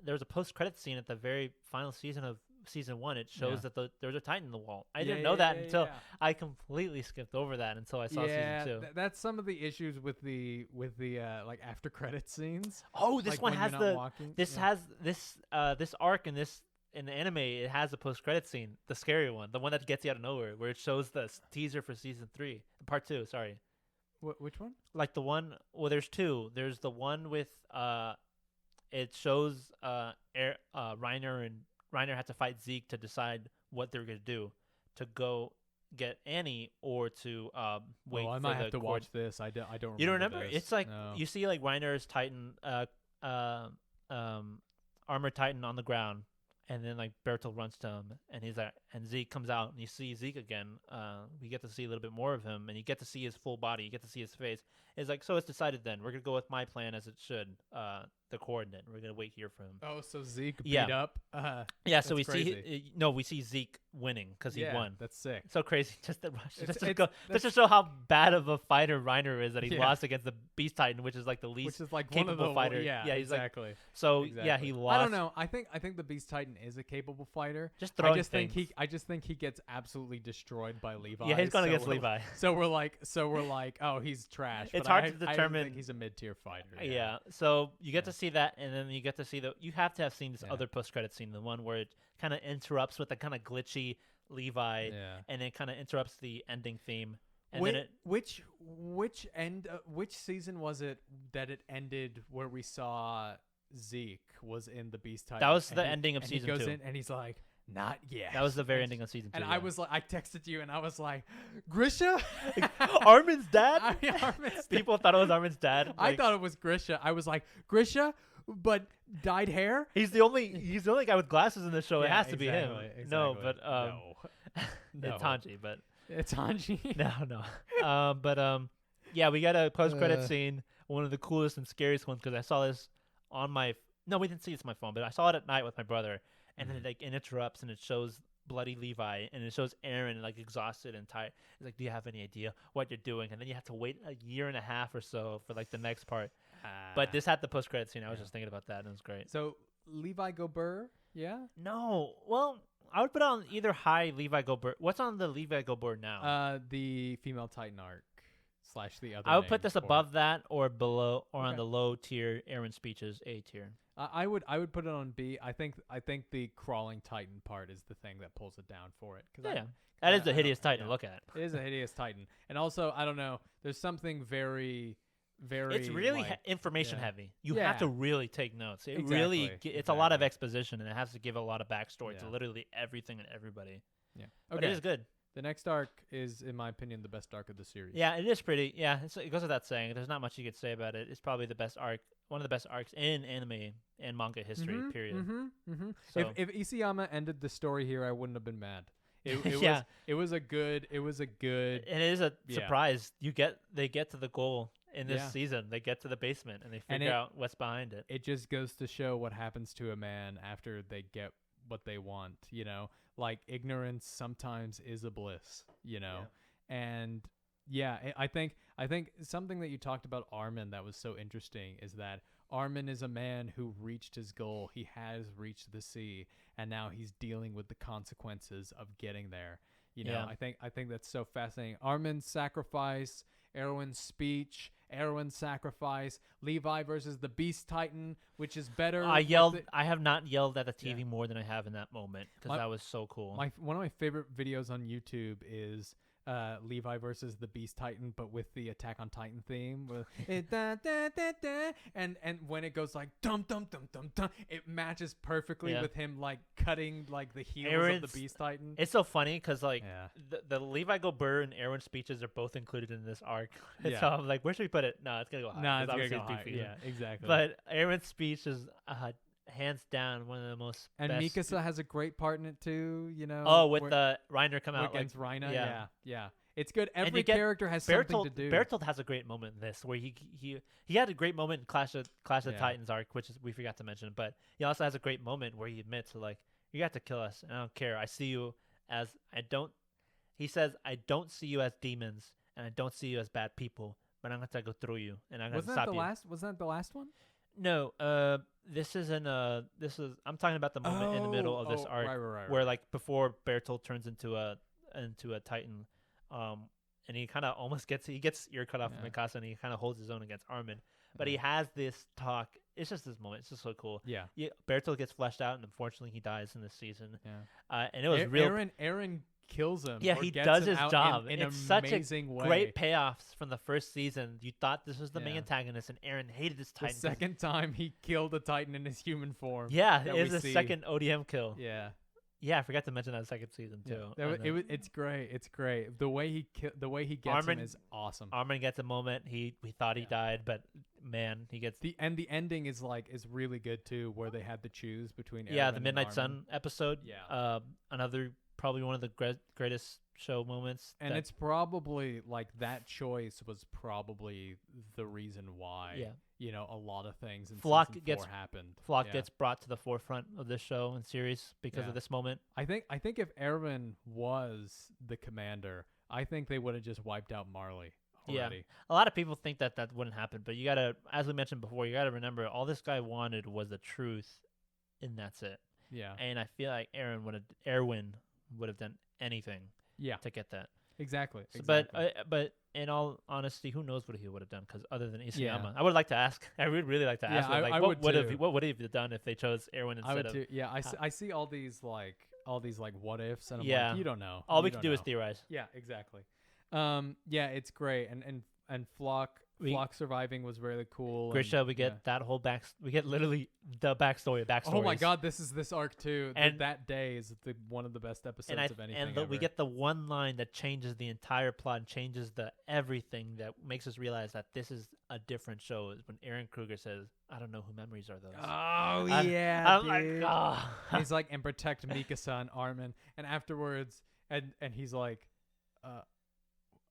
was a post-credit scene at the very final season of season 1. It shows that there was a Titan in the wall. I didn't know that until I completely skipped over that until I saw season 2. That's some of the issues with the like after credit scenes. Oh, this Like one when has you're not the walking. this Yeah. has this arc in the anime. It has a post-credit scene, the scary one, the one that gets you out of nowhere, where it shows the teaser for season 3, part 2. Sorry. Which one? Like the one, well, there's 2. There's the one with it shows Reiner had to fight Zeke to decide what they're gonna do, to go get Annie or to wait. I for might the have to court. watch this. I don't. You don't remember? this. It's like No. you see like Reiner's Titan, armored Titan on the ground, and then like Bertolt runs to him, and he's like, and Zeke comes out, and you see Zeke again. We get to see a little bit more of him, and you get to see his full body, you get to see his face. It's like, so it's decided then. We're gonna go with my plan as it should. the coordinate. We're gonna wait here for him. Oh, so Zeke Yeah. beat up. Yeah, so that's we see we see Zeke winning because he won. That's sick. So crazy, just to That's- just show how bad of a fighter Reiner is that he Yeah. lost against the Beast Titan, which is like the least Which is like one capable of the fighter. Yeah, he's exactly. like so. Exactly. Yeah, he lost. I don't know. I think the Beast Titan is a capable fighter. Just throwing I just things. think he gets absolutely destroyed by Levi. Yeah, he's going so against we're- Levi. So we're like, oh, he's trash. It's but hard I to determine- I think he's a mid-tier fighter. Yeah. So you get to see that, and then you get to see you have to have seen this Yeah. other post-credit scene, the one where it kind of interrupts with the kind of glitchy Levi, Yeah. and then kind of interrupts the ending theme. And Wait, then it, which season was it that it ended where we saw Zeke was in the Beast Titan? That was and the he- ending of and season he goes 2. in and he's like, not yet. that was the very ending of season 2. And yeah. I was like, I texted you and I was like, Grisha? Armin's dad. I mean, Armin's dad. People thought it was Armin's dad. I like, thought it was Grisha. I was like, Grisha, but dyed hair? he's the only guy with glasses in the show. it Yeah, has to be him. exactly, No, exactly. but No. it's Hanji, but It's Hanji. no. Yeah, we got a post-credit scene, one of the coolest and scariest ones because I saw this on my. No, we didn't see this on my phone, but I saw it at night with my brother, and then it like interrupts and it shows bloody Levi and it shows Aaron like exhausted and tired. It's like, do you have any idea what you're doing? And then you have to wait a year and a half or so for like the next part. But this had the post-credit scene. I was just thinking about that, and it was great. So Levi Gober, yeah. No, well, I would put on either high Levi Goldberg. What's on the Levi Goldberg now? The female Titan arc / the other. I would put name this for it. above that or below or on Okay. the low tier. Aaron speeches A tier. I would put it on B. I think the crawling Titan part is the thing that pulls it down for it. Yeah, that is a hideous Titan yeah. to look at. It is a hideous Titan, and also I don't know. There's something very. It's really like, information yeah. heavy. You have Yeah. to really take notes. It Exactly, really, it's a lot of exactly. exposition, and it has to give a lot of backstory to Yeah. literally everything and everybody. yeah. But it is good. The next arc is, in my opinion, the best arc of the series. Yeah, it is pretty. Yeah, it goes without saying. There's not much you could say about it. It's probably the best arc, one of the best arcs in anime and manga history. Period. Mm-hmm. So- If Isayama ended the story here, I wouldn't have been mad. It Yeah. It was a good. And it is a Yeah. surprise. They get to the goal in this Yeah. season. They get to the basement and they And figure out what's behind it. It just goes to show what happens to a man after they get what they want. You know, like ignorance sometimes is a bliss. You know, and yeah, I think something that you talked about Armin that was so interesting is that Armin is a man who reached his goal. He has reached the sea, and now he's dealing with the consequences of getting there. You know, Yeah. I think that's so fascinating. Armin's sacrifice, Erwin's speech, Erwin's sacrifice, Levi versus the Beast Titan, which is better. I with yelled. the- I have not yelled at the TV Yeah. more than I have in that moment because My- that was so cool. One of my favorite videos on YouTube is Levi versus the Beast Titan, but with the Attack on Titan theme, with and when it goes like dum dum dum dum dum, it matches perfectly Yeah. with him like cutting like the heels of Aaron's- the Beast Titan. It's so funny because like Yeah. the Levi Goldberg and Aaron speeches are both included in this arc. Yeah. So I'm like, where should we put it? No, it's gonna go high. Nah, 'cause it's gonna obviously go high. beefy. Yeah, exactly. But Aaron's speech is hands down one of the most. and best Mikasa has a great part in it too. You know. Oh, with where- the Reiner come out against like, Reina. yeah. Yeah. It's good. And Every you get character has something to do. Bertolt has a great moment in this where he had a great moment in Clash of Yeah. Titans arc, which is we forgot to mention, but he also has a great moment where he admits like, you got to kill us, and I don't care. I see you as he says, I don't see you as demons and I don't see you as bad people, but I'm gonna go through you and I'm gonna Wasn't stop that the you. last? Was that the last one? No, this isn't I'm talking about the moment in the middle of this arc right. where like before Bertolt turns into a Titan, and he kind of almost gets ear cut off from Yeah. Mikasa, and he kind of holds his own against Armin. But he has this talk. It's just this moment. It's just so cool. Yeah. Bertolt gets fleshed out, and unfortunately he dies in this season. Yeah. And it was real. Aaron kills him. Yeah, or he gets does him his out job. in It's an such a amazing way. great payoffs from the first season. You thought this was the main Yeah. antagonist, and Aaron hated this The Titan. 'cause- second time he killed a Titan in his human form. Yeah, that it is we the see. second ODM kill. Yeah. Yeah, I forgot to mention that second season too. And then It's great. It's great. The way he gets Armin- him is awesome. Armin gets a moment. We thought he Yeah. died, but man, he gets The ending is really good too, where they had to choose between the Erwin and Midnight Armin. Sun episode. Yeah. Another probably one of the greatest show moments. And that- it's probably like that choice was probably the reason why. Yeah. You know, a lot of things in Flock season 4 gets- happened. Flock Yeah. gets brought to the forefront of this show and series because Yeah. of this moment. I think if Erwin was the commander, I think they would have just wiped out Marley already. Yeah. A lot of people think that wouldn't happen, but you gotta, as we mentioned before, you gotta remember all this guy wanted was the truth, and that's it. Yeah. And I feel like Erwin would have done anything Yeah. to get that. Exactly. So, Exactly. but in all honesty, who knows what he would have done? Because other than Isayama, Yeah. I would like to ask. I would really like to Yeah, ask. him, like, I what would too. what would he have done if they chose Erwin I instead would of? too. Yeah. I see all these like what ifs, and I'm Yeah. like, you don't know. All You we can don't do is know. theorize. Yeah. Exactly. Yeah. It's great, and Flock surviving was really cool. Grisha, and, we get that whole we get literally the backstory. Oh my God, this arc too. And- that day is one of the best episodes And of anything we ever. get the one line that changes the entire plot and changes the everything that makes us realize that this is a different show. Is when Aaron Kruger says, "I don't know who memories are those." Oh I'm- yeah, I'm like, dude. "Ah." He's like, and protect Mikasa and Armin, and afterwards, and he's like,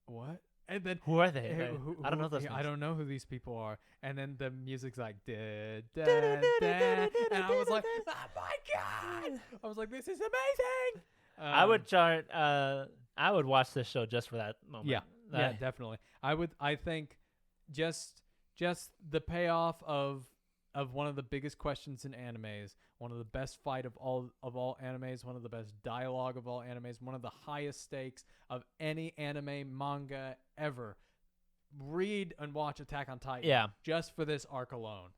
what? And then Who are they? hey, I don't know those. I names. don't know who these people are. And then the music's like, da, da, da, and I was like, oh my God! I was like, this is amazing. I would chart. I would watch this show just for that moment. Yeah, yeah, definitely. I think just the payoff of one of the biggest questions in animes, one of the best fight of all animes, one of the best dialogue of all animes, one of the highest stakes of any anime manga ever. Read and watch Attack on Titan. Yeah. Just for this arc alone.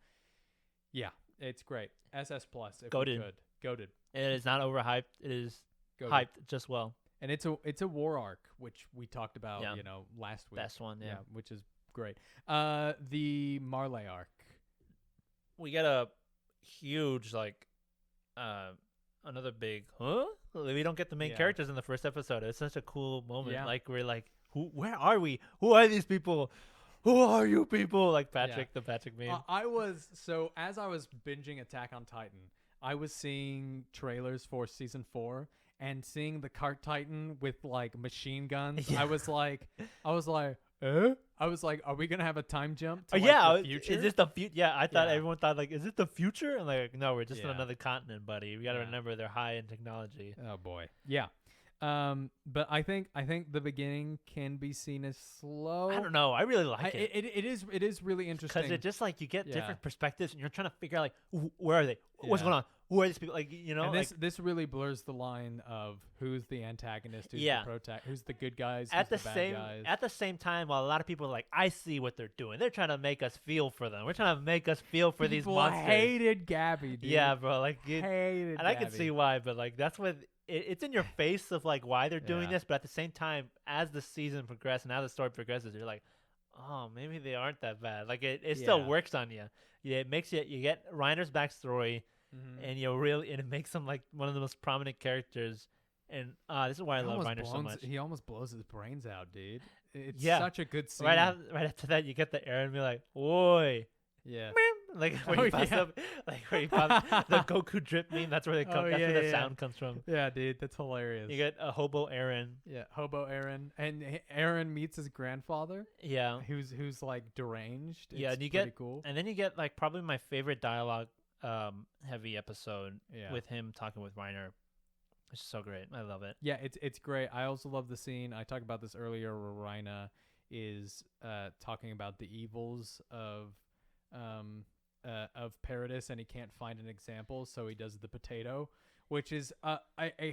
Yeah, it's great. SS plus if Goated. we could. Goated. It is not overhyped. It is Goated. hyped just well. And it's a war arc, which we talked about, Yeah. last week. Best one, yeah. which is great. The Marley arc. We get a huge another big we don't get the main Yeah. characters in the first episode. It's such a cool moment. Yeah. Like we're like, where are we? Who are these people? Who are you people? Like Patrick, the Patrick meme. As I was binging Attack on Titan, I was seeing trailers for season 4 and seeing the Cart Titan with like machine guns. Yeah. I was like, I was like, are we gonna have a time jump to the future? Is this the future? Yeah, I thought Yeah. everyone thought like, is it the future? And like, no, we're just on Yeah. another continent, buddy. We got to Yeah. remember they're high in technology. Oh boy. Yeah. But I think the beginning can be seen as slow. I don't know. I really like it. It is really interesting. Because it just like you get Yeah. different perspectives and you're trying to figure out like where are they? What's Yeah. going on? Who are these people? Like and like, this really blurs the line of who's the antagonist, who's Yeah. the protagonist, who's the good guys, at the who's the bad same guys. at the same time, while a lot of people are like, I see what they're doing. They're trying to make us feel for them. We're trying to make us feel for these People monsters. hated Gabby, dude. Yeah, bro. Like, hated. and I can Gabby. see why, but like that's what it's in your face of like why they're doing Yeah. this. But at the same time, as the season progresses and as the story progresses, you're like, oh, maybe they aren't that bad. Like it still Yeah. works on you. Yeah, it makes you get Reiner's backstory. Mhm. And it makes him like one of the most prominent characters. And this is why I He love almost Reiner so much. He almost blows his brains out, dude. It's Yeah. such a good scene. Right after that, you get the Aaron be like, "Oi!" Yeah. Like where Oh, he pops yeah. up, like where he pops the Goku drip meme. That's where they come. Oh, that's yeah, where the yeah. sound comes from. Yeah, dude, that's hilarious. You get a hobo Aaron. Yeah, hobo Aaron, and Aaron meets his grandfather, Yeah, who's like deranged. yeah. It's And you pretty get cool. and then you get like probably my favorite dialogue heavy episode Yeah. with him talking with Reiner. It's so great. I love it. Yeah, it's great. I also love the scene. I talked about this earlier where Reina is talking about the evils of Paradis, and he can't find an example, so he does the potato, which is a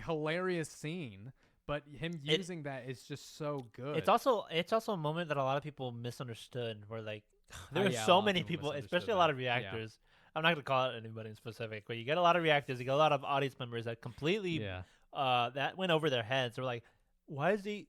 hilarious scene. But him using that is just so good. It's also a moment that a lot of people misunderstood. Where like there were yeah, a so lot of many people people, misunderstood especially a lot that. of Yeah. reactors. I'm not gonna call out anybody in specific, but you get a lot of reactors. You get a lot of audience members that completely yeah. that went over their heads. They're like, why is he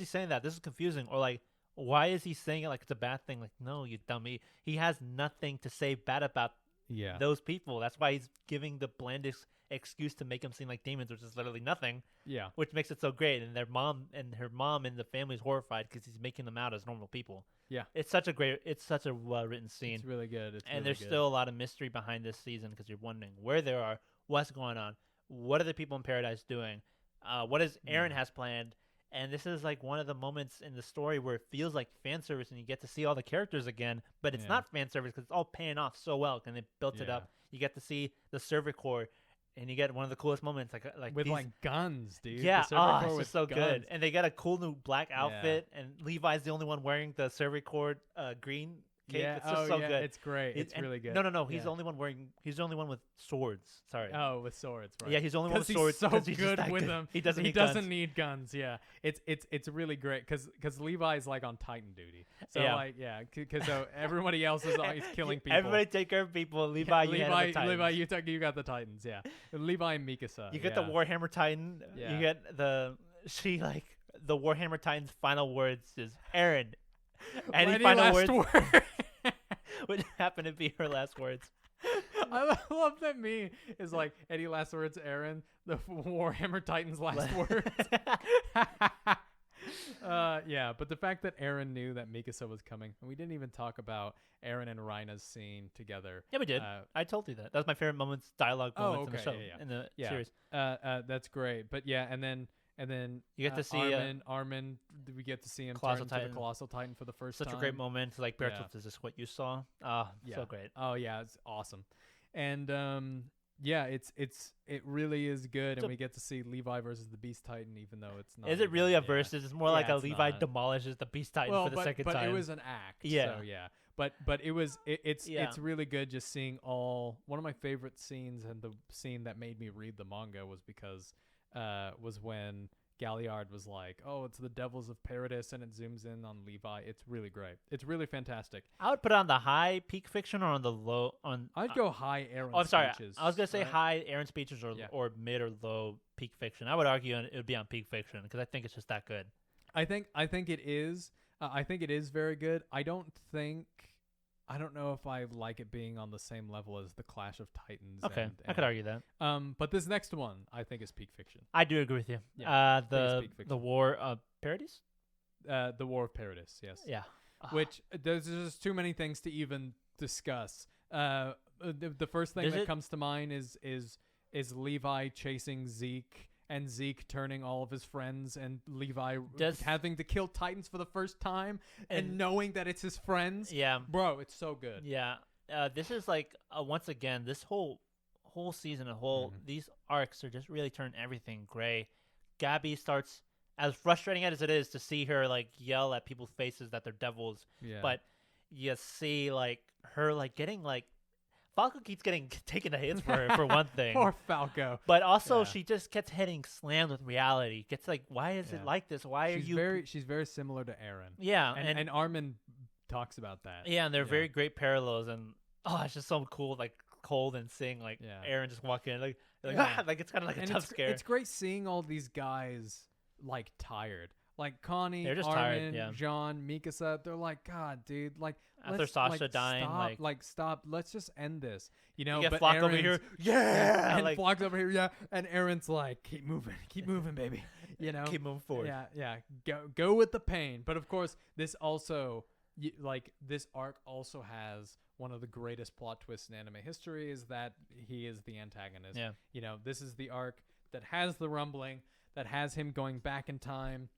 saying that? This is confusing. Or like, why is he saying it like it's a bad thing? Like, no, you dummy. He has nothing to say bad about Yeah. those people. That's why he's giving the blandest excuse to make them seem like demons, which is literally nothing, Yeah. which makes it so great. And her mom and the family's horrified because he's making them out as normal people. Yeah. It's such a well-written scene. It's really good. It's And really there's good. still a lot of mystery behind this season because you're wondering where they are, what's going on, what are the people in Paradise doing, what does Aaron has planned, And this is like one of the moments in the story where it feels like fan service, and you get to see all the characters again, but it's not fan service because it's all paying off so well, and they built it up. You get to see the Server Corps, and you get one of the coolest moments, like with these, like guns, dude. Yeah, the Server Corps it's with just so guns. good. And they get a cool new black outfit, and Levi's the only one wearing the Server Corps green cape. Yeah, It's just so good. It's great. It's really good. No. He's the only one wearing. He's the only one with swords. Sorry. Oh, with swords, right? Yeah, he's the only one with He's swords. so 'cause he's just good that with good. them. He doesn't. He need doesn't guns. need guns. Yeah, it's really great because Levi's like on Titan duty. So because so everybody else is always killing people. Everybody take care of people. Levi, you handle the Titans. Levi, you got the Titans. Yeah, Levi and Mikasa. You get the Warhammer Titan. Yeah. You get the the Warhammer Titan's final words is Eren. Any final words? Would happen to be her last words. I love that me is like any last words, Eren. The Warhammer Titan's last words. But the fact that Eren knew that Mikasa was coming, and we didn't even talk about Eren and Reina's scene together. Yeah, we did. I told you that. That was my favorite dialogue moments in the show, in the series. That's great. But and then you get to see Armin. We get to see him Colossal turn into Titan. the Colossal Titan for the first time. Such a great moment. Like Bertolt, is this what you saw? So great. Oh yeah, it's awesome. And it really is good, and we get to see Levi versus the Beast Titan, even though it's not. Is it really a versus? It's more like a Levi not. demolishes the Beast Titan for the second time. But it was an act. Yeah. So yeah. But it's really good just seeing all. One of my favorite scenes, and the scene that made me read the manga was when Galliard was like, "Oh, it's the Devils of Paradis," and it zooms in on Levi. It's really great. It's really fantastic. I would put it on the high peak fiction or on the low I'd go high Eren. I'm sorry. Speeches, I was gonna say right? high Eren speeches or mid or low peak fiction. I would argue it would be on peak fiction because I think it's just that good. I think it is. I think it is very good. I don't know if I like it being on the same level as the Clash of Titans. Okay, I could argue that. But this next one, I think, is peak fiction. I do agree with you. Yeah, The War of Paradis? The War of Paradis, yes. Yeah. Which there's just too many things to even discuss. The first thing that comes to mind is Levi chasing Zeke. And Zeke turning all of his friends, and Levi having to kill Titans for the first time, and knowing that it's his friends. Yeah, bro, it's so good. Yeah, this is like once again, this whole season, these arcs are just really turning everything gray. Gabby starts, as frustrating as it is to see her like yell at people's faces that they're devils. Yeah. But you see like her like getting like. Falco keeps taking the hits for her, for one thing. Poor Falco. But also, she just gets getting slammed with reality. Gets like, why is it like this? Why she's are you? She's very similar to Eren. Yeah, and Armin talks about that. Yeah, and they're very great parallels. And it's just so cool, like cold and seeing like Eren just walk in, like it's kind of like a tough scare. It's great seeing all these guys like tired. Like Connie, they're just Armin, tired, Jean, Mikasa, they're like, God, dude, like after Sasha dying, stop, let's just end this, You get Flock over here, and Flock's over here, and Eren's like, keep moving, baby, keep moving forward, go with the pain. But of course, this also, this arc also has one of the greatest plot twists in anime history, is that he is the antagonist. Yeah, this is the arc that has the rumbling, that has him going back in time.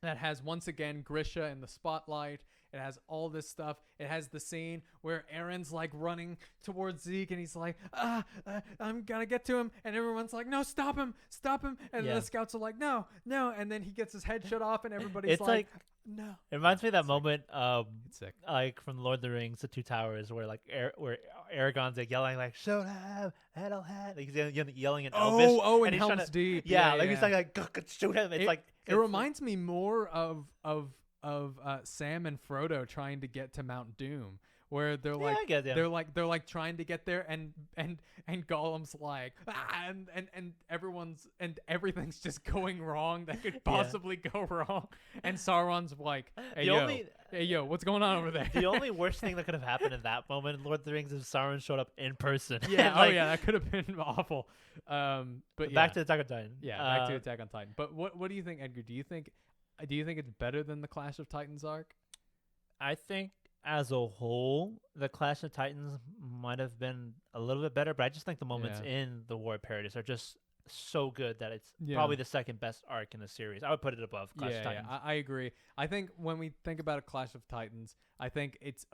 That has, once again, Grisha in the spotlight. It has all this stuff. It has the scene where Eren's like running towards Zeke, and he's like, I'm gonna get to him. And everyone's like, no, stop him. And the scouts are like, no. And then he gets his head shut off, and everybody's like, no. It reminds me of that moment, it's sick. Like from Lord of the Rings, The Two Towers, where like where Aragorn's like yelling like, shoot him, like he's yelling in Elvish. And he's Helm's Deep. He's like shoot him. It's it reminds me more of Sam and Frodo trying to get to Mount Doom, where they're like they're like trying to get there, and Gollum's like and everything's just going wrong that could possibly go wrong, and Sauron's like, hey yo, what's going on over there? The only worst thing that could have happened in that moment in Lord of the Rings is Sauron showed up in person. Yeah, that could have been awful. But back to Attack on Titan. Yeah, back to Attack on Titan. But what do you think, Edgar? Do you think it's better than the Clash of Titans arc? I think as a whole, the Clash of Titans might have been a little bit better, but I just think the moments in the War of Paradis are just so good that it's Yeah. probably the second best arc in the series. I would put it above Clash of Titans. I agree. I think when we think about a Clash of Titans, I think it's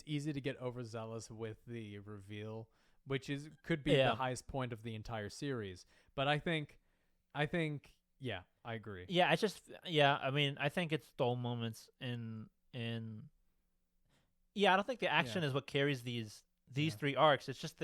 easy to get overzealous with the reveal, which could be Yeah. the highest point of the entire series. But I think, yeah, I agree. Yeah, I mean, I think it's dull moments in. Yeah, I don't think the action is what carries these Yeah. 3 arcs. It's just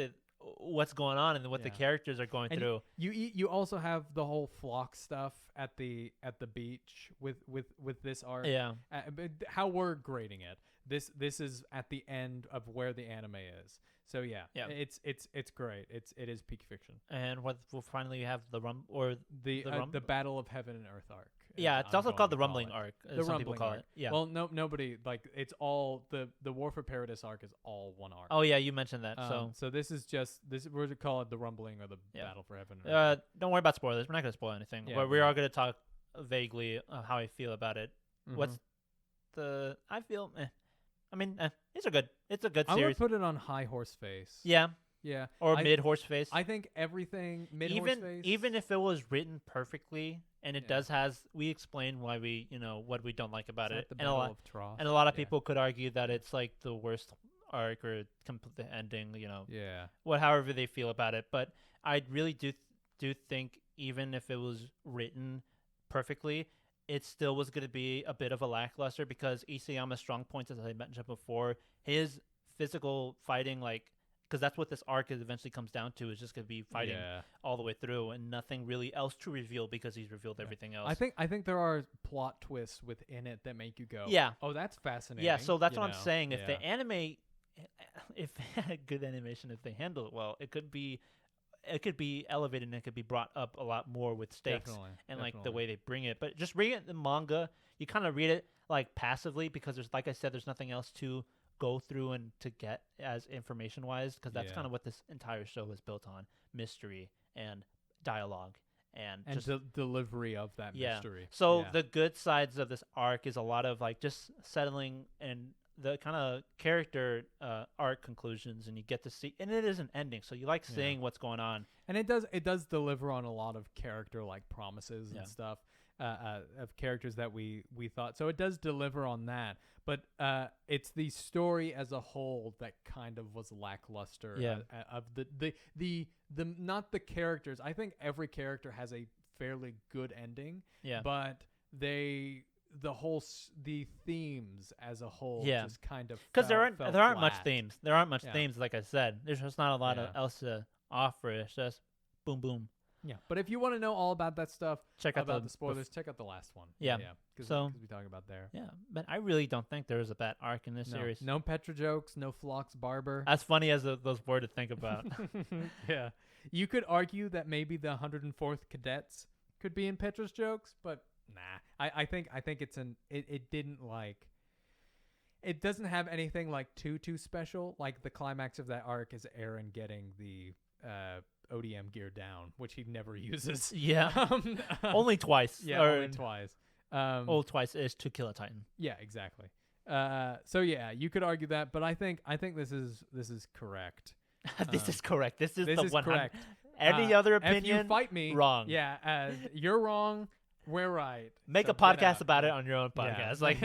what's going on and what the Yeah. characters are going And through. you also have the whole flock stuff at the beach with this arc. Yeah. But how we're grading it. This is at the end of where the anime is. So yeah. It's great. It is peak fiction. And we'll finally have the The Battle of Heaven and Earth arc. Yeah, is it's I'm also going called to the call Rumbling it. arc. The Some people Rumbling call arc. it. Yeah. Well, nobody like it's all the War for Paradise arc is all one arc. Oh yeah, you mentioned that. So this is just we're going to call it the Rumbling or the Yeah. Battle for Heaven and Earth. Don't worry about spoilers. We're not going to spoil anything. Yeah, But we we're are not. going to talk vaguely of how I feel about it. What's I feel I mean, it's a good I would series. put it on high horse face. Yeah, Yeah. or I- mid horse face. I think everything mid horse face. Even if it was written perfectly, and it Yeah. does we explain why we what we don't like about It's it, at the and a Battle lot of Troth. and a lot of Yeah. people could argue that it's like the worst arc or the ending. Yeah. However they feel about it, but I really do think even if it was written perfectly, it still was going to be a bit of a lackluster because Isayama's strong points, as I mentioned before, his physical fighting, because that's what this arc eventually comes down to, is just going to be fighting Yeah. all the way through and nothing really else to reveal because he's revealed everything else. I think there are plot twists within it that make you go, Yeah. oh, that's fascinating. Yeah, so that's you what I'm know? saying. If the Yeah. anime, if they had good animation, if they handle it well, it could be elevated and it could be brought up a lot more with stakes Definitely, and like the definitely. way they bring it. But just reading it in the manga, you kind of read it like passively because there's, like I said, there's nothing else to go through and to get as information wise, because that's Yeah. kind of what this entire show is built on: mystery and dialogue and just delivery of that yeah. mystery. So Yeah. the good sides of this arc is a lot of like just settling and the kind of character arc conclusions, and you get to see, and it is an ending, so you like Yeah. seeing what's going on. And it does deliver on a lot of character like promises Yeah. and stuff of characters that we thought. So it does deliver on that, but it's the story as a whole that kind of was lackluster. Yeah. Of the not the characters. I think every character has a fairly good ending. Yeah. But the themes as a whole Yeah. just kind of Because there fell aren't much flat. themes. There aren't much Yeah. themes, like I said. There's just not a lot Yeah. else to offer. It's just boom, boom. Yeah, but if you want to know all about that stuff, Check out about the the spoilers, check out the last one. Yeah. because So- we talk about there. Yeah, but I really don't think there was a bad arc in this series. No Petra jokes, no Phlox Barber. As funny as those were to think about. Yeah, you could argue that maybe the 104th Cadets could be in Petra's jokes, but nah. I think it didn't like. It doesn't have anything like too special. Like the climax of that arc is Aaron getting the ODM gear down, which he never uses. Yeah. Um, Only twice. yeah, only twice. Twice is to kill a Titan. Yeah, exactly. So yeah, you could argue that, but I think this is correct. This is correct. This is This the is one. correct. Any other If opinion? you fight me, wrong. Yeah, you're wrong. We're right. Make So a get out. podcast about it on your own Yeah. podcast. Like,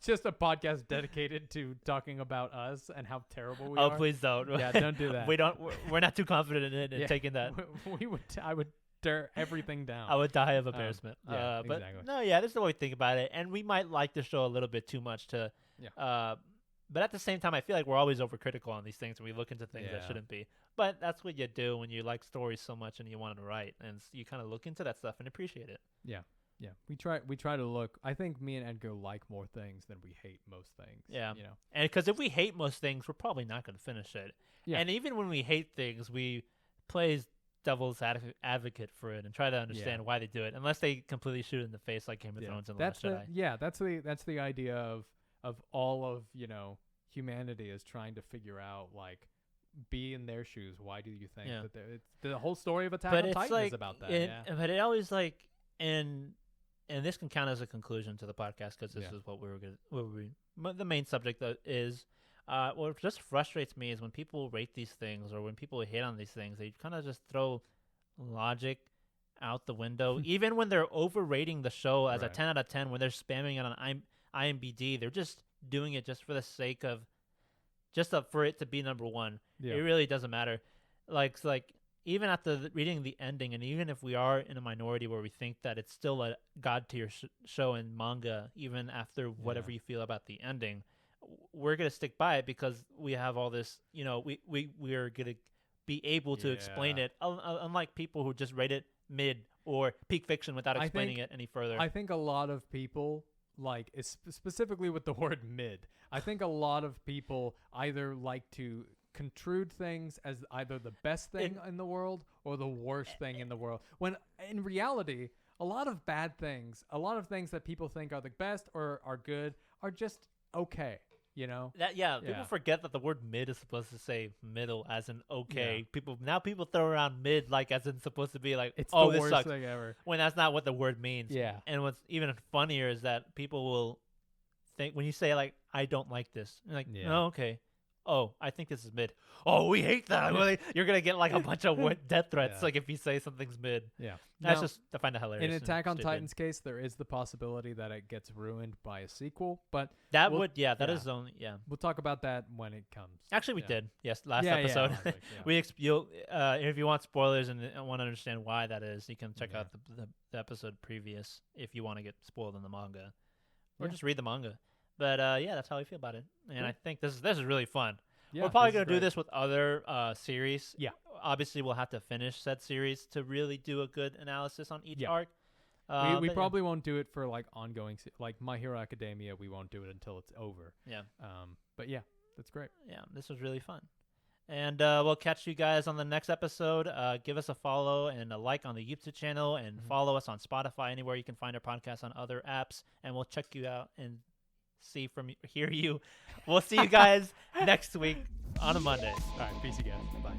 just a podcast dedicated to talking about us and how terrible we oh, are. please don't. Yeah, don't do that. We're not too confident in it and Yeah. taking that. I would tear everything down. I would die of embarrassment. yeah, But exactly. no, yeah, this is the way we think about it, and we might like the show a little bit too much to. Yeah. But at the same time, I feel like we're always overcritical on these things, and we look into things that Yeah. shouldn't be. But that's what you do when you like stories so much and you want to write, and you kind of look into that stuff and appreciate it. Yeah. We try to look. I think me and Edgar like more things than we hate most things. Yeah. You know. And because if we hate most things, we're probably not going to finish it. Yeah. And even when we hate things, we play devil's advocate for it and try to understand why they do it, unless they completely shoot it in the face like Game of Thrones and The Last Jedi. That's the idea of all of humanity is trying to figure out like be in their shoes. Why do you think that it's the whole story of Attack on Titan is about that? But it always like and this can count as a conclusion to the podcast because this is what the main subject that is. What just frustrates me is when people rate these things or when people hate on these things, they kind of just throw logic out the window. Even when they're overrating the show as a Right. 10 out of 10, when they're spamming it on IMBD, they're just doing it just for the sake of for it to be number one. Yeah. It really doesn't matter. Like even after reading the ending, and even if we are in a minority where we think that it's still a god tier show in manga, even after whatever you feel about the ending, we're gonna stick by it because we have all this. We are gonna be able to explain it, unlike people who just rate it mid or peak fiction without explaining it any further. I think a lot of people, like specifically with the word mid, I think a lot of people either like to construe things as either the best thing in the world or the worst thing in the world, when in reality a lot of bad things, a lot of things that people think are the best or are good, are just okay, you know? People forget that the word mid is supposed to say middle, as in okay. People throw around mid like as in supposed to be like, It's oh, the this worst sucks, thing ever. when that's not what the word means. Yeah. And what's even funnier is that people will think when you say like, I don't like this, you're like, oh, okay. Oh, I think this is mid. Oh, we hate that. You're gonna get like a bunch of death threats, like if you say something's mid. Yeah, that's just, I find it hilarious. In Attack on stupid. Titan's case, there is the possibility that it gets ruined by a sequel, but that is only We'll talk about that when it comes. Actually, we did. Yes, last episode. If you want spoilers and want to understand why that is, you can check out the episode previous if you want to get spoiled in the manga, or just read the manga. But that's how we feel about it, and I think this is really fun. Yeah, we're probably gonna do this with other series. Yeah, obviously we'll have to finish said series to really do a good analysis on each arc. We probably won't do it for like ongoing, like My Hero Academia. We won't do it until it's over. Yeah. But yeah, that's great. Yeah, this was really fun. And we'll catch you guys on the next episode. Give us a follow and a like on the YouTube channel, and follow us on Spotify, anywhere you can find our podcast on other apps. And we'll check you out and hear you. We'll see you guys next week on a Monday. All right, peace again. Bye.